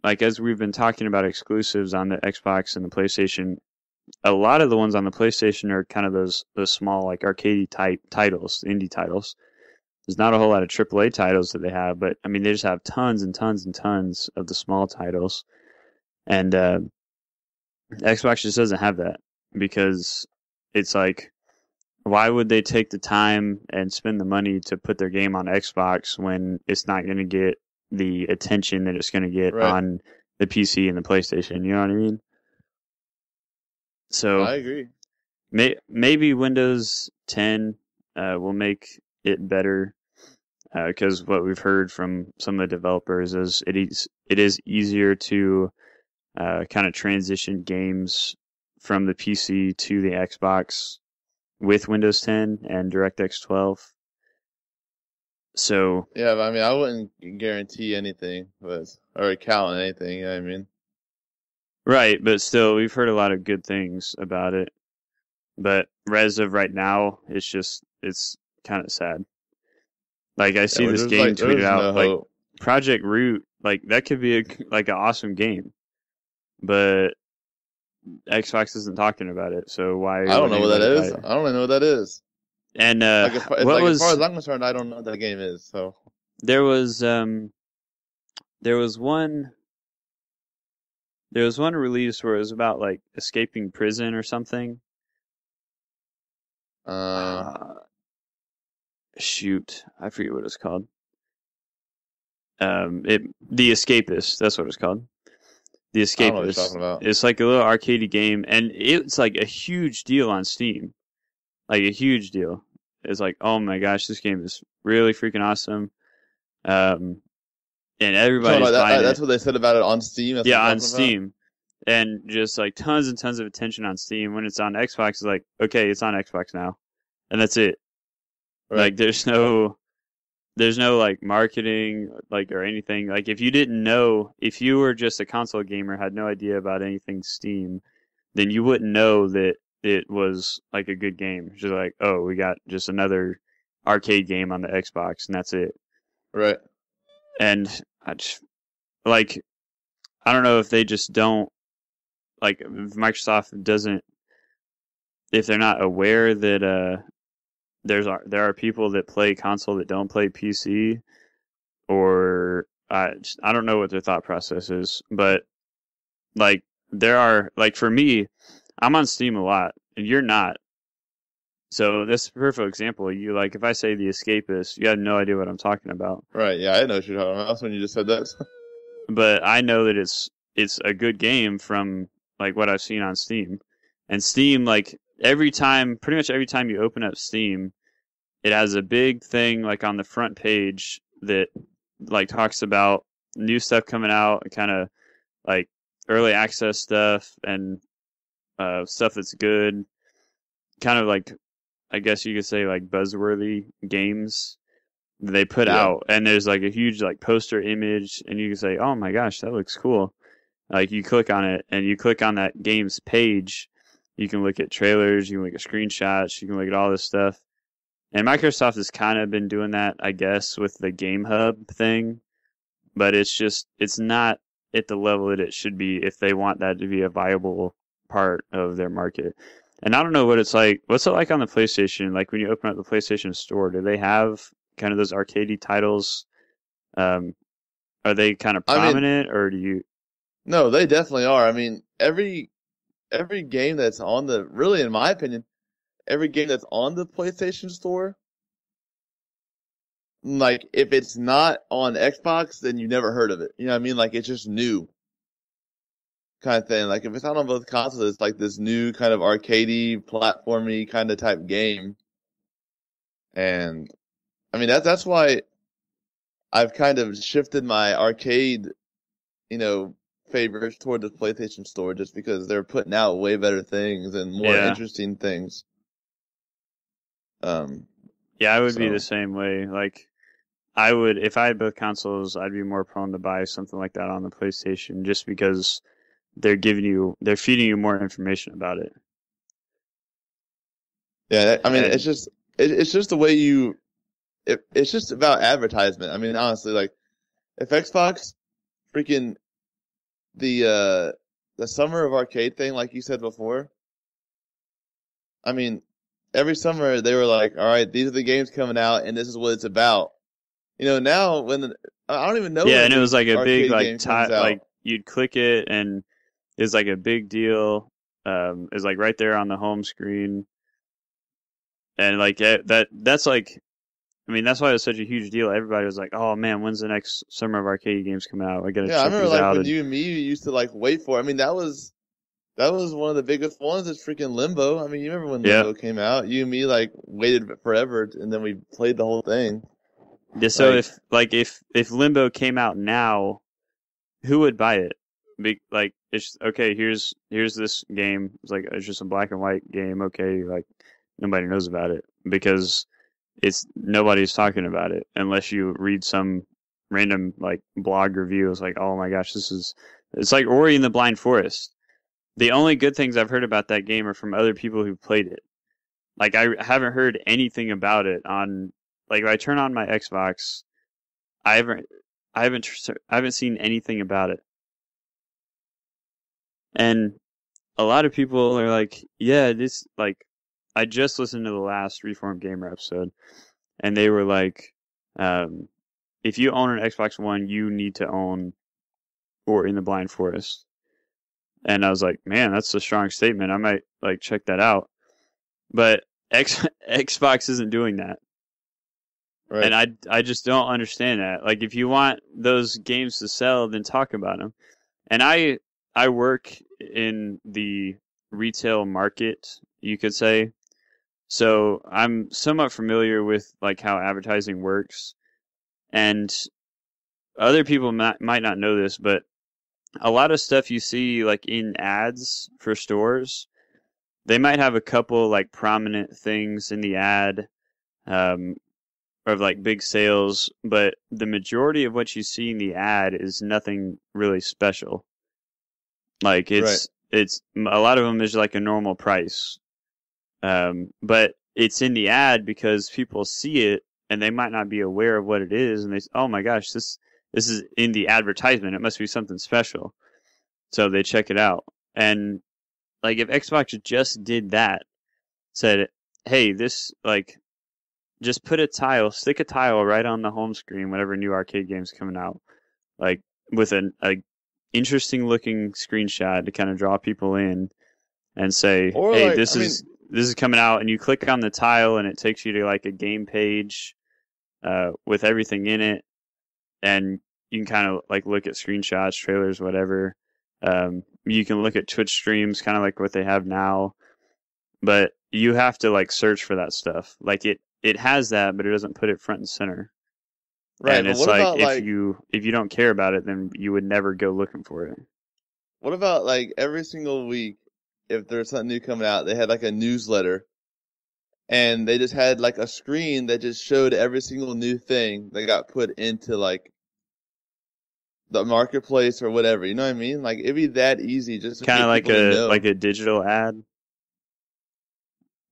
Like, as we've been talking about exclusives on the Xbox and the PlayStation, a lot of the ones on the PlayStation are kind of those small, like, arcade type titles, indie titles. There's not a whole lot of AAA titles that they have, but I mean, they just have tons and tons and tons of the small titles. And Xbox just doesn't have that, because it's like, why would they take the time and spend the money to put their game on Xbox when it's not going to get the attention that it's going to get on the PC and the PlayStation? You know what I mean? So I agree. Maybe Windows 10 will make it better, because what we've heard from some of the developers is it is easier to kind of transition games from the PC to the Xbox with Windows 10 and DirectX 12. So yeah, but I mean, I wouldn't guarantee anything, or count anything. You know what I mean? Right, but still, we've heard a lot of good things about it. But as of right now, it's kind of sad. Like, I see this game tweeted out, like Project Root, like that could be like an awesome game, but Xbox isn't talking about it. So why? I don't know what that is. I don't even know what that is. And as far as I'm concerned, I don't know what that game is. So there was one release where it was about like escaping prison or something. Shoot, I forget what it's called. The Escapist. That's what it's called. The Escapist. I don't know what you're talking about. It's like a little arcadey game, and it's like a huge deal on Steam. Like a huge deal. It's like, oh my gosh, this game is really freaking awesome. And everybody's buying it. That's what they said about it on Steam? Yeah, on Steam. And just like tons and tons of attention on Steam. When it's on Xbox, it's like, okay, it's on Xbox now. And that's it. Right. Like there's no like marketing like or anything. Like if you were just a console gamer, had no idea about anything Steam, then you wouldn't know that it was like a good game. It's just like, oh, we got just another arcade game on the Xbox, and that's it. Right. And I don't know if they just don't, like, if Microsoft doesn't, if they're not aware that there are people that play console that don't play PC, or I don't know what their thought process is, but like there are, like, for me, I'm on Steam a lot, and you're not. So this is a perfect example. You, like, if I say The Escapist, you have no idea what I'm talking about. Right, yeah, I know what you're talking about. That's when you just said that. But I know that it's a good game from, like, what I've seen on Steam. And Steam, like, pretty much every time you open up Steam, it has a big thing, like, on the front page that, like, talks about new stuff coming out and kind of, like, early access stuff and stuff that's good. Kind of like, I guess you could say, like, buzzworthy games they put out. And there's, like, a huge, like, poster image, and you can say, oh my gosh, that looks cool. Like, you click on it, and you click on that game's page, you can look at trailers, you can look at screenshots, you can look at all this stuff. And Microsoft has kind of been doing that, I guess, with the Game Hub thing. But it's not at the level that it should be if they want that to be a viable part of their market. And I don't know what it's like. What's it like on the PlayStation? Like when you open up the PlayStation Store, do they have kind of those arcadey titles? Are they kind of prominent, or do you? No, they definitely are. I mean, every game that's on really, in my opinion, every game that's on the PlayStation Store, like, if it's not on Xbox, then you never heard of it. You know what I mean? Like, it's just new kind of thing. Like, if it's not on both consoles, it's like this new kind of arcadey, platformy kind of type game. And I mean, that's why I've kind of shifted my arcade, favors toward the PlayStation Store, just because they're putting out way better things and more interesting things. Yeah, I would be the same way. Like, I would, if I had both consoles, I'd be more prone to buy something like that on the PlayStation, just because they're feeding you more information about it. Yeah, I mean, it's just the way you it's just about advertisement. I mean, honestly, like if Xbox freaking the summer of arcade thing, like you said before, I mean, every summer they were like, all right, these are the games coming out, and this is what it's about. Now I don't even know when Yeah, a and it new was like a big arcade game comes out. like you'd click it and it was like a big deal. It was like right there on the home screen, and like that's like, I mean, that's why it was such a huge deal. Everybody was like, "Oh man, when's the next summer of arcade games coming out? I gotta Yeah, I check remember these like out." when you and me used to like wait for. I mean, that was one of the biggest ones. Is freaking Limbo. I mean, you remember when Yeah. Limbo came out? You and me like waited forever, and then we played the whole thing. Yeah, so Like, if Limbo came out now, who would buy it? Like it's okay. Here's this game. It's like it's just a black and white game. Okay, like nobody knows about it because nobody's talking about it unless you read some random like blog review. It's like, oh my gosh, it's like Ori and the Blind Forest. The only good things I've heard about that game are from other people who played it. Like I haven't heard anything about it on, like if I turn on my Xbox, I haven't I haven't seen anything about it. And a lot of people are like, yeah, this like I just listened to the last Reformed Gamer episode, and they were like, if you own an Xbox One, you need to own Ori in the Blind Forest. And I was like, man, that's a strong statement. I might like check that out. But Xbox isn't doing that. right. And I just don't understand that. Like if you want those games to sell, then talk about them. And I work in the retail market, you could say. So I'm somewhat familiar with like how advertising works. And other people might not know this, but a lot of stuff you see like in ads for stores, they might have a couple like prominent things in the ad, of like big sales, but the majority of what you see in the ad is nothing really special. Like it's a lot of them is like a normal price, but it's in the ad because people see it and they might not be aware of what it is, and they say, oh my gosh, this is in the advertisement. It must be something special, so they check it out. And like if Xbox just did that, said, hey, this like just stick a tile right on the home screen whenever new arcade game's coming out, like with a interesting looking screenshot to kind of draw people in and say, Or hey, like, this I mean, is coming out, and you click on the tile and it takes you to like a game page with everything in it, and you can kind of like look at screenshots, trailers, whatever. You can look at Twitch streams, kind of like what they have now, but you have to like search for that stuff. Like it has that, but it doesn't put it front and center. right. And But it's what like about like if you don't care about it, then you would never go looking for it. what about like every single week, if there's something new coming out, they had like a newsletter, and they just had like a screen that just showed every single new thing that got put into like the marketplace or whatever. You know what I mean? Like it'd be that easy just to Kind get of like people to know. a digital ad.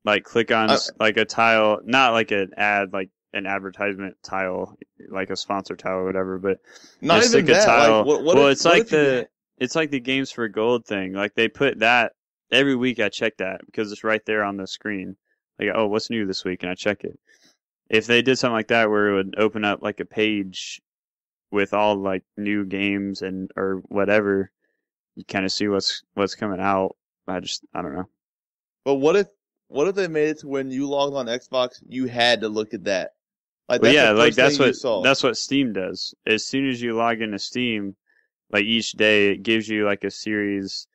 Like click on I, like a tile, not like an ad, like an advertisement tile, like a sponsor tile or whatever, but not just even stick a that. tile. Like what Well, if it's what like if you it's like the games for gold thing. Like they put that every week. I check that because it's right there on the screen. Like, oh, what's new this week, and I check it. If they did something like that, where it would open up like a page with all like new games and or whatever, you kind of see what's coming out. I don't know. But what if they made it to when you logged on Xbox, you had to look at that? Like Well, that's yeah, the like first thing you saw. that's what Steam does. As soon as you log into Steam, like each day, it gives you like a series.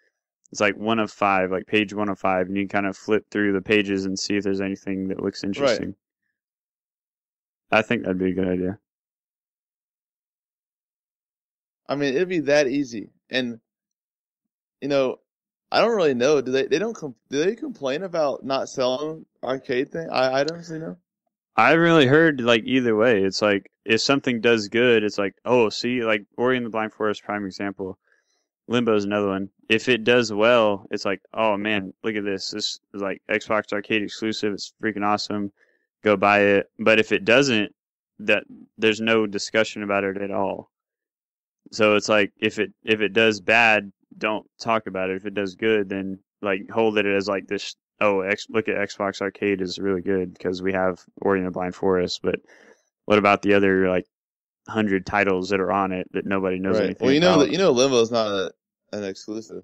It's like one of five, like page 1 of 5, and you kind of flip through the pages and see if there's anything that looks interesting. I think that'd be a good idea. I mean, it'd be that easy. And you know, I don't really know. Do they complain about not selling arcade items? You know? I haven't really heard like either way. It's like if something does good, it's like, oh, see, like Ori and the Blind Forest, prime example. Limbo is another one. If it does well, it's like, oh man, look at this. This is like Xbox Arcade exclusive. It's freaking awesome. Go buy it. But if it doesn't, that there's no discussion about it at all. So it's like if it does bad, don't talk about it. If it does good, then like hold it as like this. Oh, look at Xbox Arcade is really good because we have Ori and the Blind Forest. But what about the other like 100 titles that are on it that nobody knows Right. anything Well, you know about? that Limbo is not an exclusive.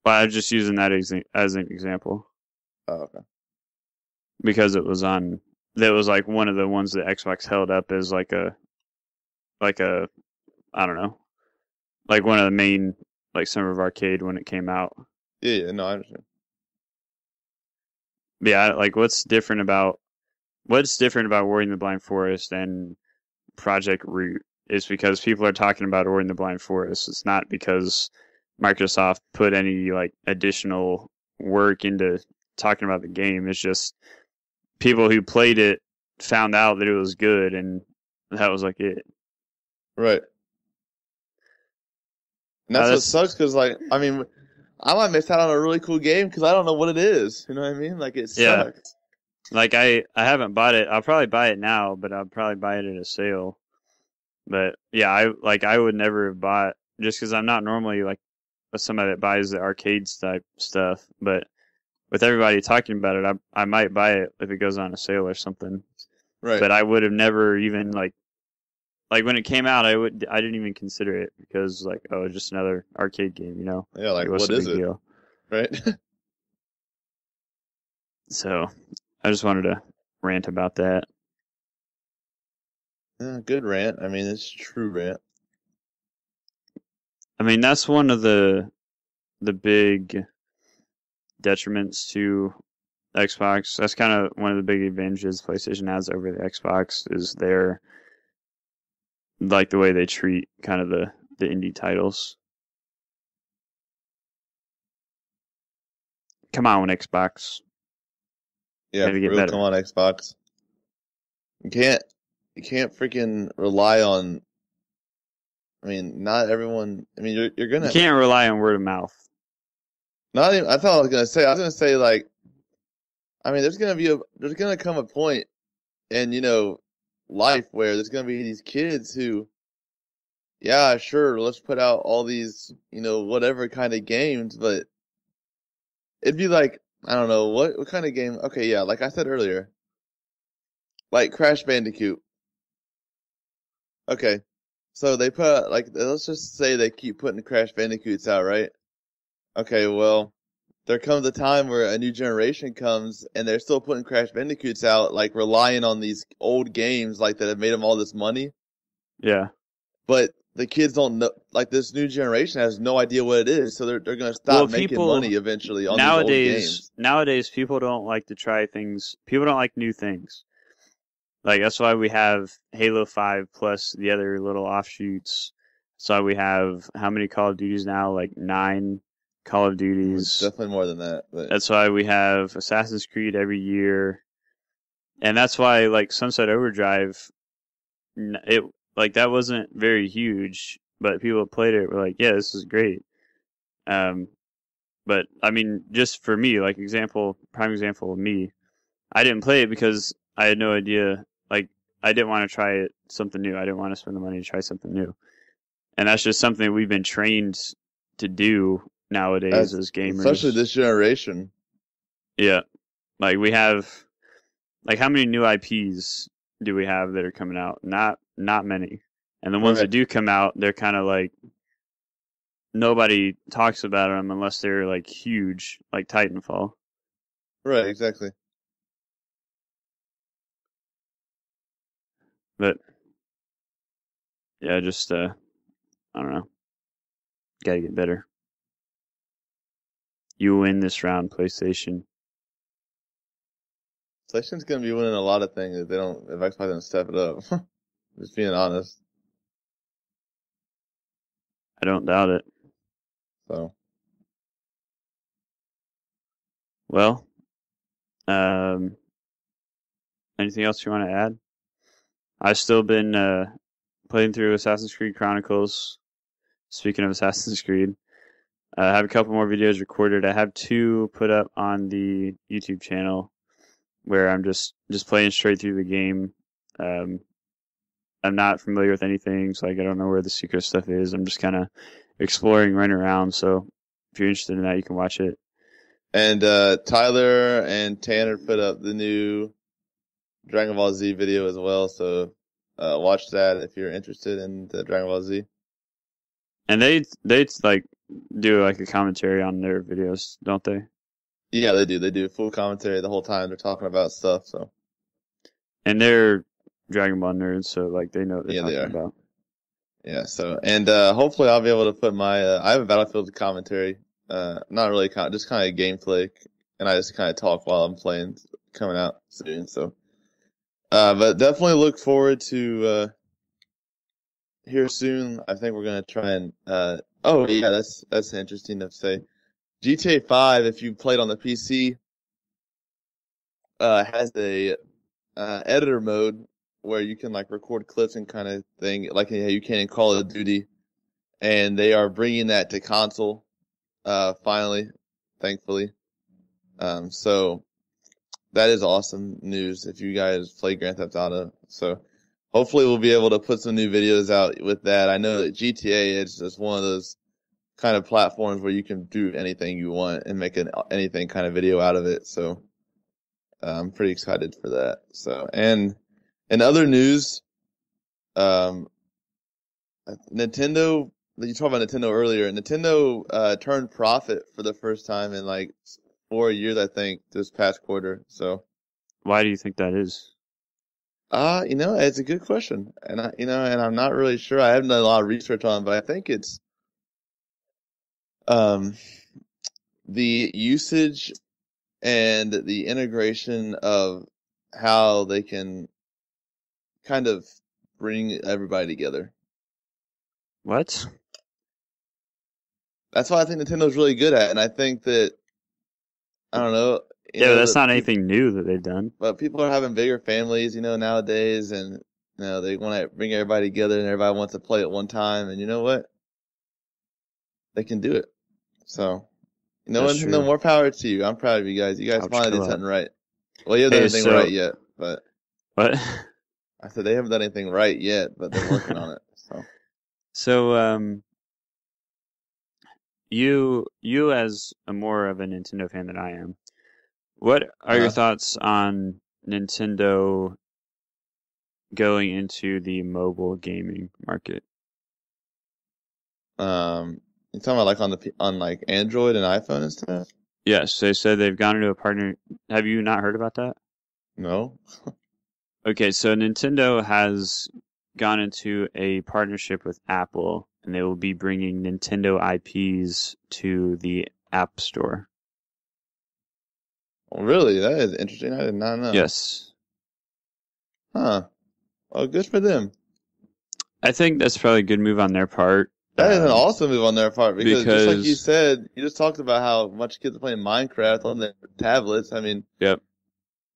Well, I'm just using that as an example Oh, okay. because it was on. That was like one of the ones that Xbox held up as like a I don't know, like one of the main like Summer of Arcade when it came out. Yeah, no, I understand. Yeah, like what's different about Ori and the Blind Forest and Project Root is because people are talking about Ori and the Blind Forest. It's not because Microsoft put any like additional work into talking about the game. It's just people who played it found out that it was good, and that was like it. Right. And that's what That's sucks because, like, I mean, I might miss out on a really cool game because I don't know what it is. You know what I mean? Like, it yeah. sucks. Like I haven't bought it. I'll probably buy it now, but I'll probably buy it at a sale. But yeah, I would never have bought just because I'm not normally like somebody that buys the arcades type stuff. But with everybody talking about it, I might buy it if it goes on a sale or something. Right. But I would have never even like when it came out, I didn't even consider it because like oh, just another arcade game, you know? Yeah, like, what's what the is big it? deal? Right. So I just wanted to rant about that. Yeah, good rant. I mean, it's true rant. I mean, that's one of the big detriments to Xbox. That's kind of one of the big advantages PlayStation has over the Xbox is their like the way they treat kind of the indie titles. Come on, Xbox. Yeah, Gotta for get real. better. Come on, Xbox. You can't freaking rely on. I mean, not everyone. I mean, you're gonna. You can't rely on word of mouth. Not even. I thought I was gonna say. I was gonna say like. I mean, there's gonna come a point in life where there's gonna be these kids who, yeah, sure, let's put out all these whatever kind of games, but it'd be like I don't know what kind of game. Okay, yeah, like I said earlier, like Crash Bandicoot. Okay, so they put like let's just say they keep putting Crash Bandicoots out, right? Okay, well, there comes a time where a new generation comes and they're still putting Crash Bandicoots out, like relying on these old games like that have made them all this money. Yeah. But the kids don't know, like this new generation has no idea what it is, so they're gonna stop making money eventually on these old games. Nowadays, people don't like to try things. People don't like new things. Like that's why we have Halo 5 plus the other little offshoots. That's why we have how many Call of Duties now? Like 9 Call of Duties. It's definitely more than that. But that's why we have Assassin's Creed every year, and that's why like Sunset Overdrive, it like that wasn't very huge, but people played it were like, yeah, this is great. But I mean, just for me, like prime example of me, I didn't play it because I had no idea. Like I didn't want to try something new. I didn't want to spend the money to try something new, and that's just something we've been trained to do nowadays as gamers, especially this generation. Yeah, like we have, like how many new IPs do we have that are coming out? Not many, and the ones that do come out, they're kind of like nobody talks about them unless they're like huge, like Titanfall. Right, exactly. But yeah, just I don't know. Gotta get better. You win this round, PlayStation. PlayStation's gonna be winning a lot of things if Xbox doesn't step it up. Just being honest. I don't doubt it. So. Well, anything else you want to add? I've still been playing through Assassin's Creed Chronicles. Speaking of Assassin's Creed, I have a couple more videos recorded. I have 2 put up on the YouTube channel. where I'm just playing straight through the game. I'm not familiar with anything, so like I don't know where the secret stuff is. I'm just kind of exploring, running around. So if you're interested in that, you can watch it. And Tyler and Tanner put up the new Dragon Ball Z video as well, so watch that if you're interested in the Dragon Ball Z. And they like do like a commentary on their videos, don't they? Yeah, they do. They do full commentary the whole time. They're talking about stuff. So. And they're Dragon Ball nerds, so like they know what they're talking about. Yeah. So and hopefully I'll be able to put my I have a Battlefield commentary. Not really just kind of gameplay, and I just kind of talk while I'm playing, coming out soon. So. But definitely look forward to here soon. I think we're gonna try and oh yeah, that's interesting to say. GTA 5, if you played on the PC, has a editor mode where you can like record clips and kind of thing, like you can in Call of Duty, and they are bringing that to console finally, thankfully. So. That is awesome news if you guys play Grand Theft Auto. So hopefully we'll be able to put some new videos out with that. I know that GTA is just one of those kind of platforms where you can do anything you want and make anything kind of video out of it. So I'm pretty excited for that. So, and in other news, Nintendo, you talked about Nintendo earlier. Nintendo turned profit for the first time in like 4 years, I think, this past quarter. So, why do you think that is? It's a good question, and I'm not really sure. I haven't done a lot of research on it, but I think it's, the usage and the integration of how they can kind of bring everybody together. What? That's what I think Nintendo's really good at, and I think that. I don't know. Yeah, that's not anything new that they've done. But people are having bigger families, nowadays, and they want to bring everybody together, and everybody wants to play at one time. And you know what? They can do it. So, Nintendo, more power to you. I'm proud of you guys. You guys finally did something right. Well, you haven't done anything right yet, but what? I said they haven't done anything right yet, but they're working on it. So, you as more of a Nintendo fan than I am, what are your thoughts on Nintendo going into the mobile gaming market? You talking about like on like Android and iPhone and stuff? Yes, they said they've gone into a partner. Have you not heard about that? No. Okay, so Nintendo has gone into a partnership with Apple, and they will be bringing Nintendo IPs to the App Store. Oh, really? That is interesting. I did not know. Yes. Huh. Well, good for them. I think that's probably a good move on their part. That is an awesome move on their part because just like you said, you just talked about how much kids are playing Minecraft on their tablets. I mean, yep.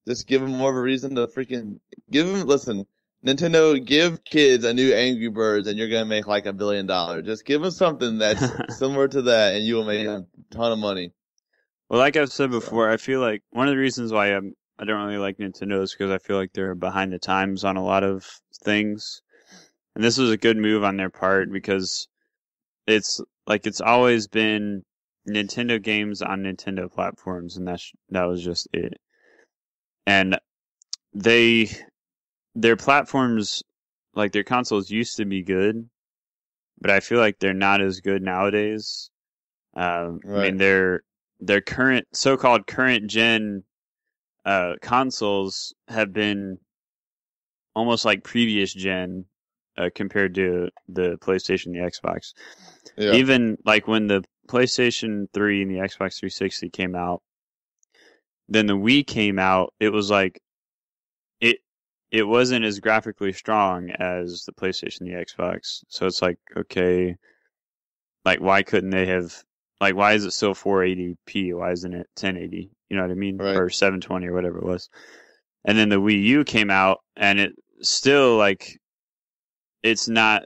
Just give them more of a reason to freaking listen, Nintendo, give kids a new Angry Birds and you're going to make like $1 billion. Just give them something that's similar to that and you will make a ton of money. Well, like I've said before, I feel like one of the reasons why I don't really like Nintendo is because I feel like they're behind the times on a lot of things. And this was a good move on their part because it's always been Nintendo games on Nintendo platforms, and that was just it. And their platforms, like their consoles, used to be good, but I feel like they're not as good nowadays. Right. I mean, their current so-called current gen consoles have been almost like previous gen compared to the PlayStation, the Xbox. Yeah. Even like when the PlayStation 3 and the Xbox 360 came out, then the Wii came out, it was like it wasn't as graphically strong as the PlayStation and the Xbox. So it's like, okay, like why couldn't they have, like why is it still 480p? Why isn't it 1080? You know what I mean? Right. Or 720 or whatever it was. And then the Wii U came out and it still like it's not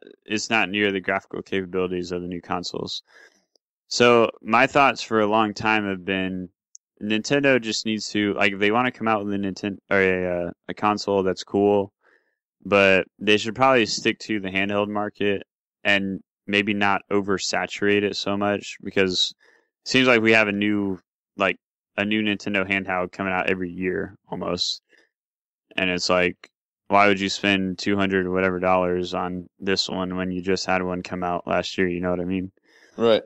near the graphical capabilities of the new consoles. So my thoughts for a long time have been Nintendo just needs to, like, if they want to come out with a Nintendo or a console that's cool, but they should probably stick to the handheld market and maybe not oversaturate it so much, because it seems like we have a new Nintendo handheld coming out every year almost, and it's like, why would you spend $200 or whatever on this one when you just had one come out last year? You know what I mean? Right.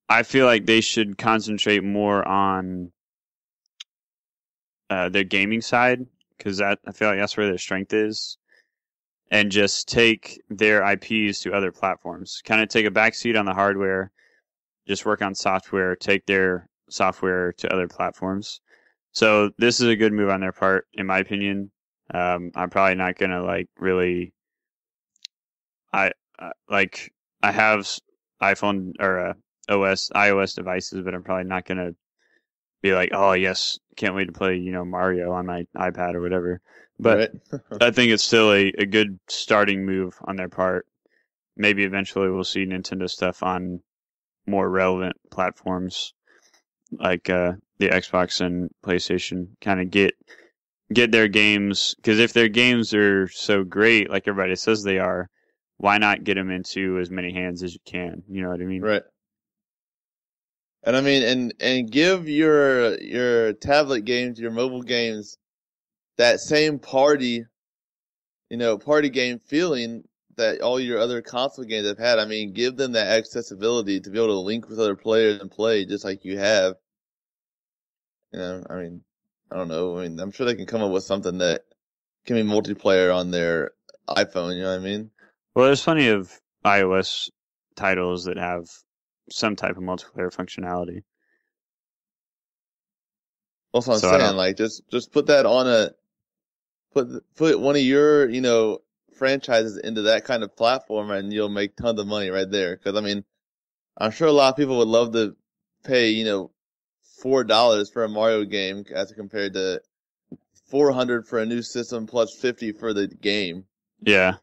I feel like they should concentrate more on their gaming side, because I feel like that's where their strength is, and just take their IPs to other platforms. Kind of take a backseat on the hardware, just work on software, take their software to other platforms. So this is a good move on their part, in my opinion. I'm probably not gonna I have iPhone or iOS devices, but I'm probably not gonna be like, oh yes, can't wait to play Mario on my iPad or whatever. But Right. I think it's still a good starting move on their part. Maybe eventually we'll see Nintendo stuff on more relevant platforms like the Xbox and PlayStation. Kind of get their games, because if their games are so great, like everybody says they are, why not get them into as many hands as you can? You know what I mean? Right. And I mean, and give your tablet games, your mobile games, that same party game feeling that all your other console games have had. I mean, give them that accessibility to be able to link with other players and play just like you have. I mean, I don't know. I mean, I'm sure they can come up with something that can be multiplayer on their iPhone. You know what I mean? Well, there's plenty of iOS titles that have some type of multiplayer functionality. That's what I'm saying. Like, just put that on put one of your, franchises into that kind of platform, and you'll make tons of money right there. Because I mean, I'm sure a lot of people would love to pay, $4 for a Mario game as compared to $400 for a new system plus $50 for the game. Yeah.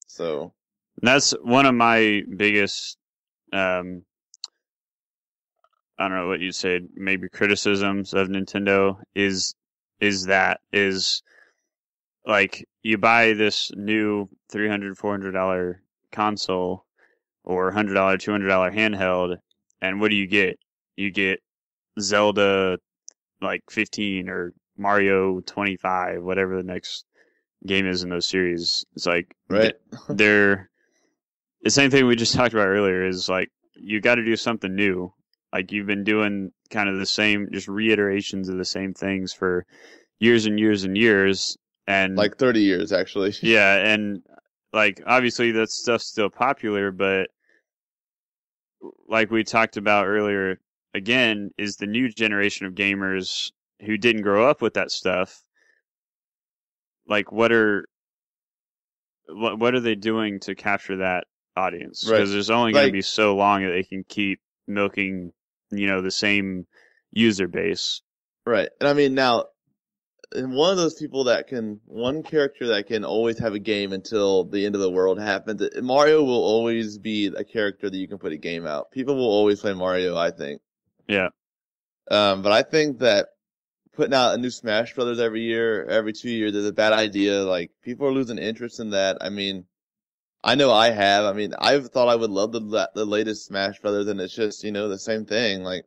So that's one of my biggest, I don't know what you'd say, maybe criticisms of Nintendo is like, you buy this new $300, $400 console or $100, $200 handheld, and what do you get? You get Zelda like 15 or Mario 25, whatever the next game is in those series. It's like, right. they're the same thing we just talked about earlier, is like, you got to do something new. Like, you've been doing kind of the same, just reiterations of the same things for years and years and years. And like 30 years, actually. Yeah, and like, obviously that stuff's still popular, but like we talked about earlier, again, is the new generation of gamers who didn't grow up with that stuff. Like, what are they doing to capture that audience? Because there's only going to be so long that they can keep milking, the same user base. Right. And I mean, now, and one character that can always have a game until the end of the world happens. Mario will always be a character that you can put a game out. People will always play Mario, I think. Yeah. But I think that putting out a new Smash Brothers every 2 years is a bad idea. Like, people are losing interest in that. I mean, I know I have. I mean, I've thought I would love the latest Smash Brothers, and it's just, the same thing. Like,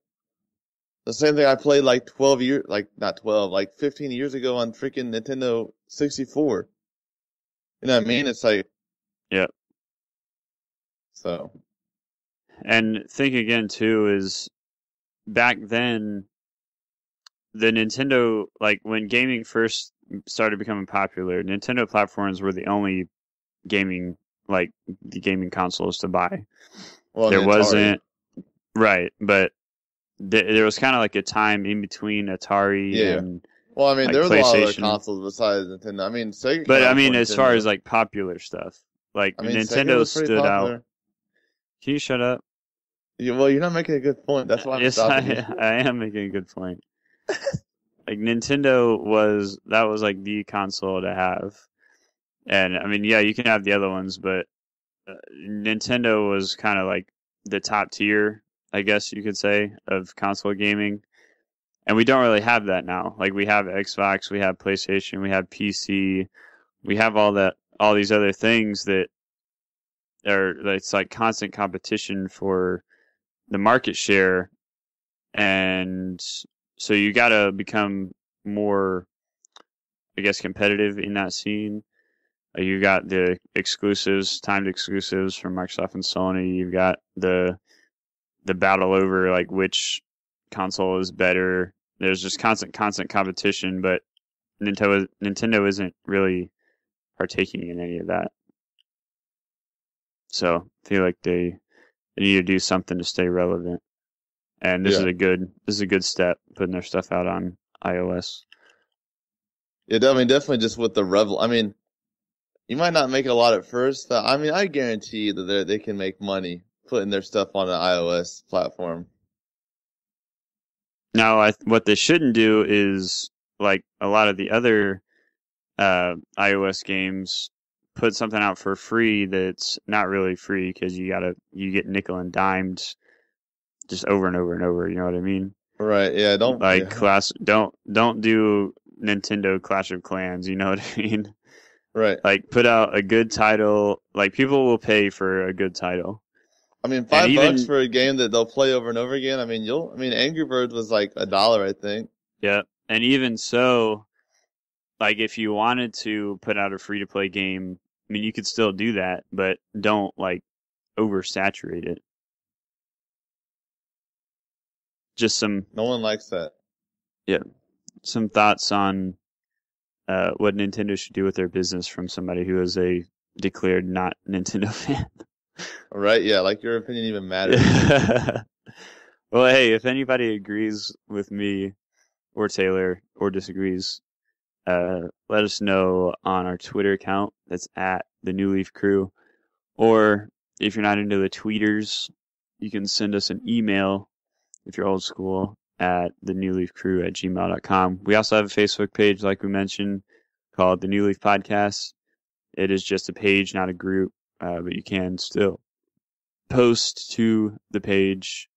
the same thing I played like 15 years ago on freaking Nintendo 64. You know what I mean? It's like, yeah. So. And think again too, is back then, the Nintendo, like, when gaming first started becoming popular, Nintendo platforms were the only gaming consoles to buy. Well, there wasn't, right, but there was kind of like a time in between Atari and well, I mean, like, there was a lot of other PlayStation. Consoles besides Nintendo. I mean, Sega. But I mean, as far as like popular stuff, like, I mean, Nintendo stood out. Can you shut up? Yeah, well, you're not making a good point. That's why I'm stopping you. I am making a good point. Like, Nintendo was like the console to have, and I mean, yeah, you can have the other ones, but Nintendo was kind of like the top tier. I guess you could say, of console gaming. And we don't really have that now. Like, we have Xbox, we have PlayStation, we have PC, we have all these other things that it's like constant competition for the market share. And so you gotta become more, I guess, competitive in that scene. You got the exclusives, timed exclusives from Microsoft and Sony. You've got the battle over like which console is better. There's just constant competition, but Nintendo isn't really partaking in any of that. So I feel like they need to do something to stay relevant. And this is a good step, putting their stuff out on iOS. Yeah, I mean, definitely just with the Revel. I mean, you might not make a lot at first, but I mean, I guarantee that they can make money putting their stuff on an iOS platform. Now, what they shouldn't do is, like a lot of the other iOS games, put something out for free that's not really free, because you get nickel and dimed just over and over and over. You know what I mean? Right? Yeah. Don't do Nintendo Clash of Clans. You know what I mean? Right. Like, put out a good title. Like, people will pay for a good title. I mean, $5 for a game that they'll play over and over again. I mean, Angry Birds was like $1, I think. Yeah, and even so, like, if you wanted to put out a free-to-play game, I mean, you could still do that, but don't, like, oversaturate it. Just some... No one likes that. Yeah. Some thoughts on what Nintendo should do with their business from somebody who is a declared not Nintendo fan. Right, yeah, like your opinion even matters. Well, hey, if anybody agrees with me or Taylor or disagrees, let us know on our Twitter account. That's at the New Leaf Crew. Or if you're not into the tweeters, you can send us an email if you're old school at thenewleafcrew@gmail.com. We also have a Facebook page, like we mentioned, called The New Leaf Podcast. It is just a page, not a group, but you can still post to the page,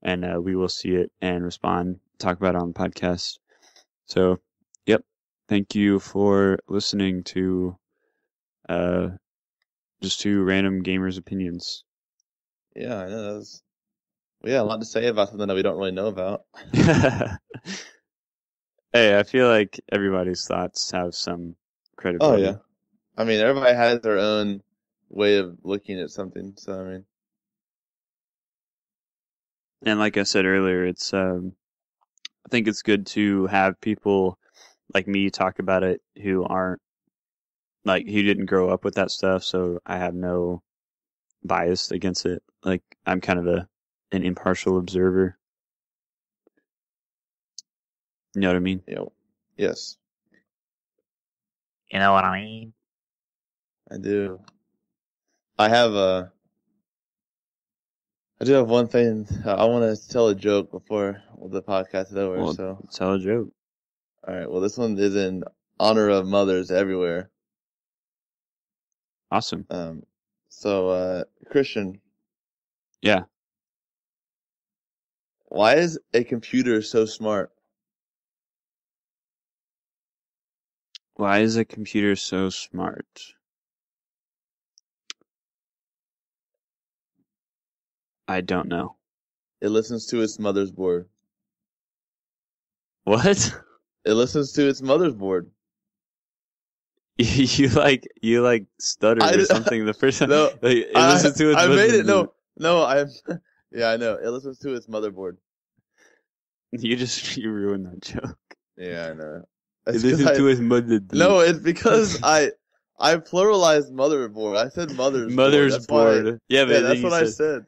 and we will see it and respond, talk about it on the podcast. So, yep. Thank you for listening to just two random gamers' opinions. Yeah, I know. We had a lot to say about something that we don't really know about. Hey, I feel like everybody's thoughts have some credibility. Oh, yeah. I mean, everybody has their own way of looking at something, so I mean. And like I said earlier, it's I think it's good to have people like me talk about it who aren't, like, who didn't grow up with that stuff, so I have no bias against it. Like, I'm kind of an impartial observer. You know what I mean? Yes. You know what I mean? I do. I do have one thing. I want to tell a joke before the podcast is over. Well, so tell a joke. All right. Well, this one is in honor of mothers everywhere. Awesome. So Christian. Yeah. Why is a computer so smart? Why is a computer so smart? I don't know. It listens to its mother's board. What? It listens to its mother's board. you stuttered or something the first time. No, it listens to its I made it. board. Yeah, I know. It listens to its motherboard. You ruined that joke. Yeah, I know. It listens to its motherboard. No, it's because I pluralized motherboard. I said mother's board. Board. Yeah, but that's what I said.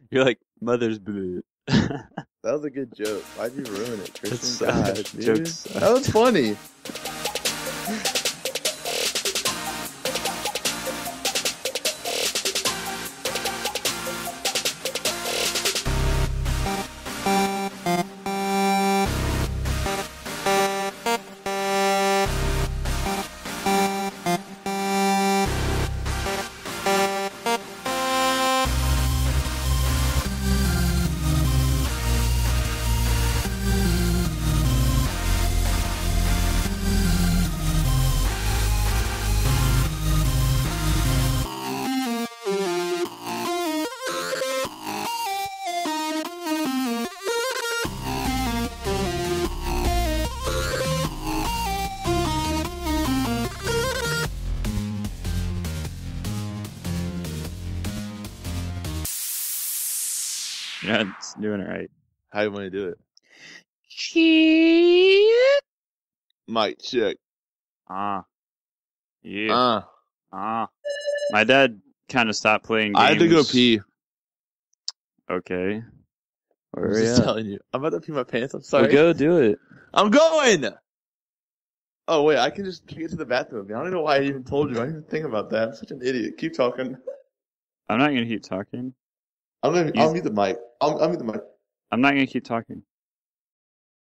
You're like mother's board. That was a good joke. Why'd you ruin it, Christian? God, dude. Jokes. That was funny. Yeah, it's doing it right. How do you want to do it? Shit. Mic check. Yeah. My dad kind of stopped playing games. I had to go pee. Okay. I Where was are just you? telling you. I'm about to pee my pants. I'm sorry. Well, go do it. I'm going! Oh, wait. I can just get to the bathroom. I don't know why I even told you. I didn't even think about that. I'm such an idiot. Keep talking. I'm not gonna keep talking. I'll mute the mic. I'll mute the mic. I'm not gonna keep talking.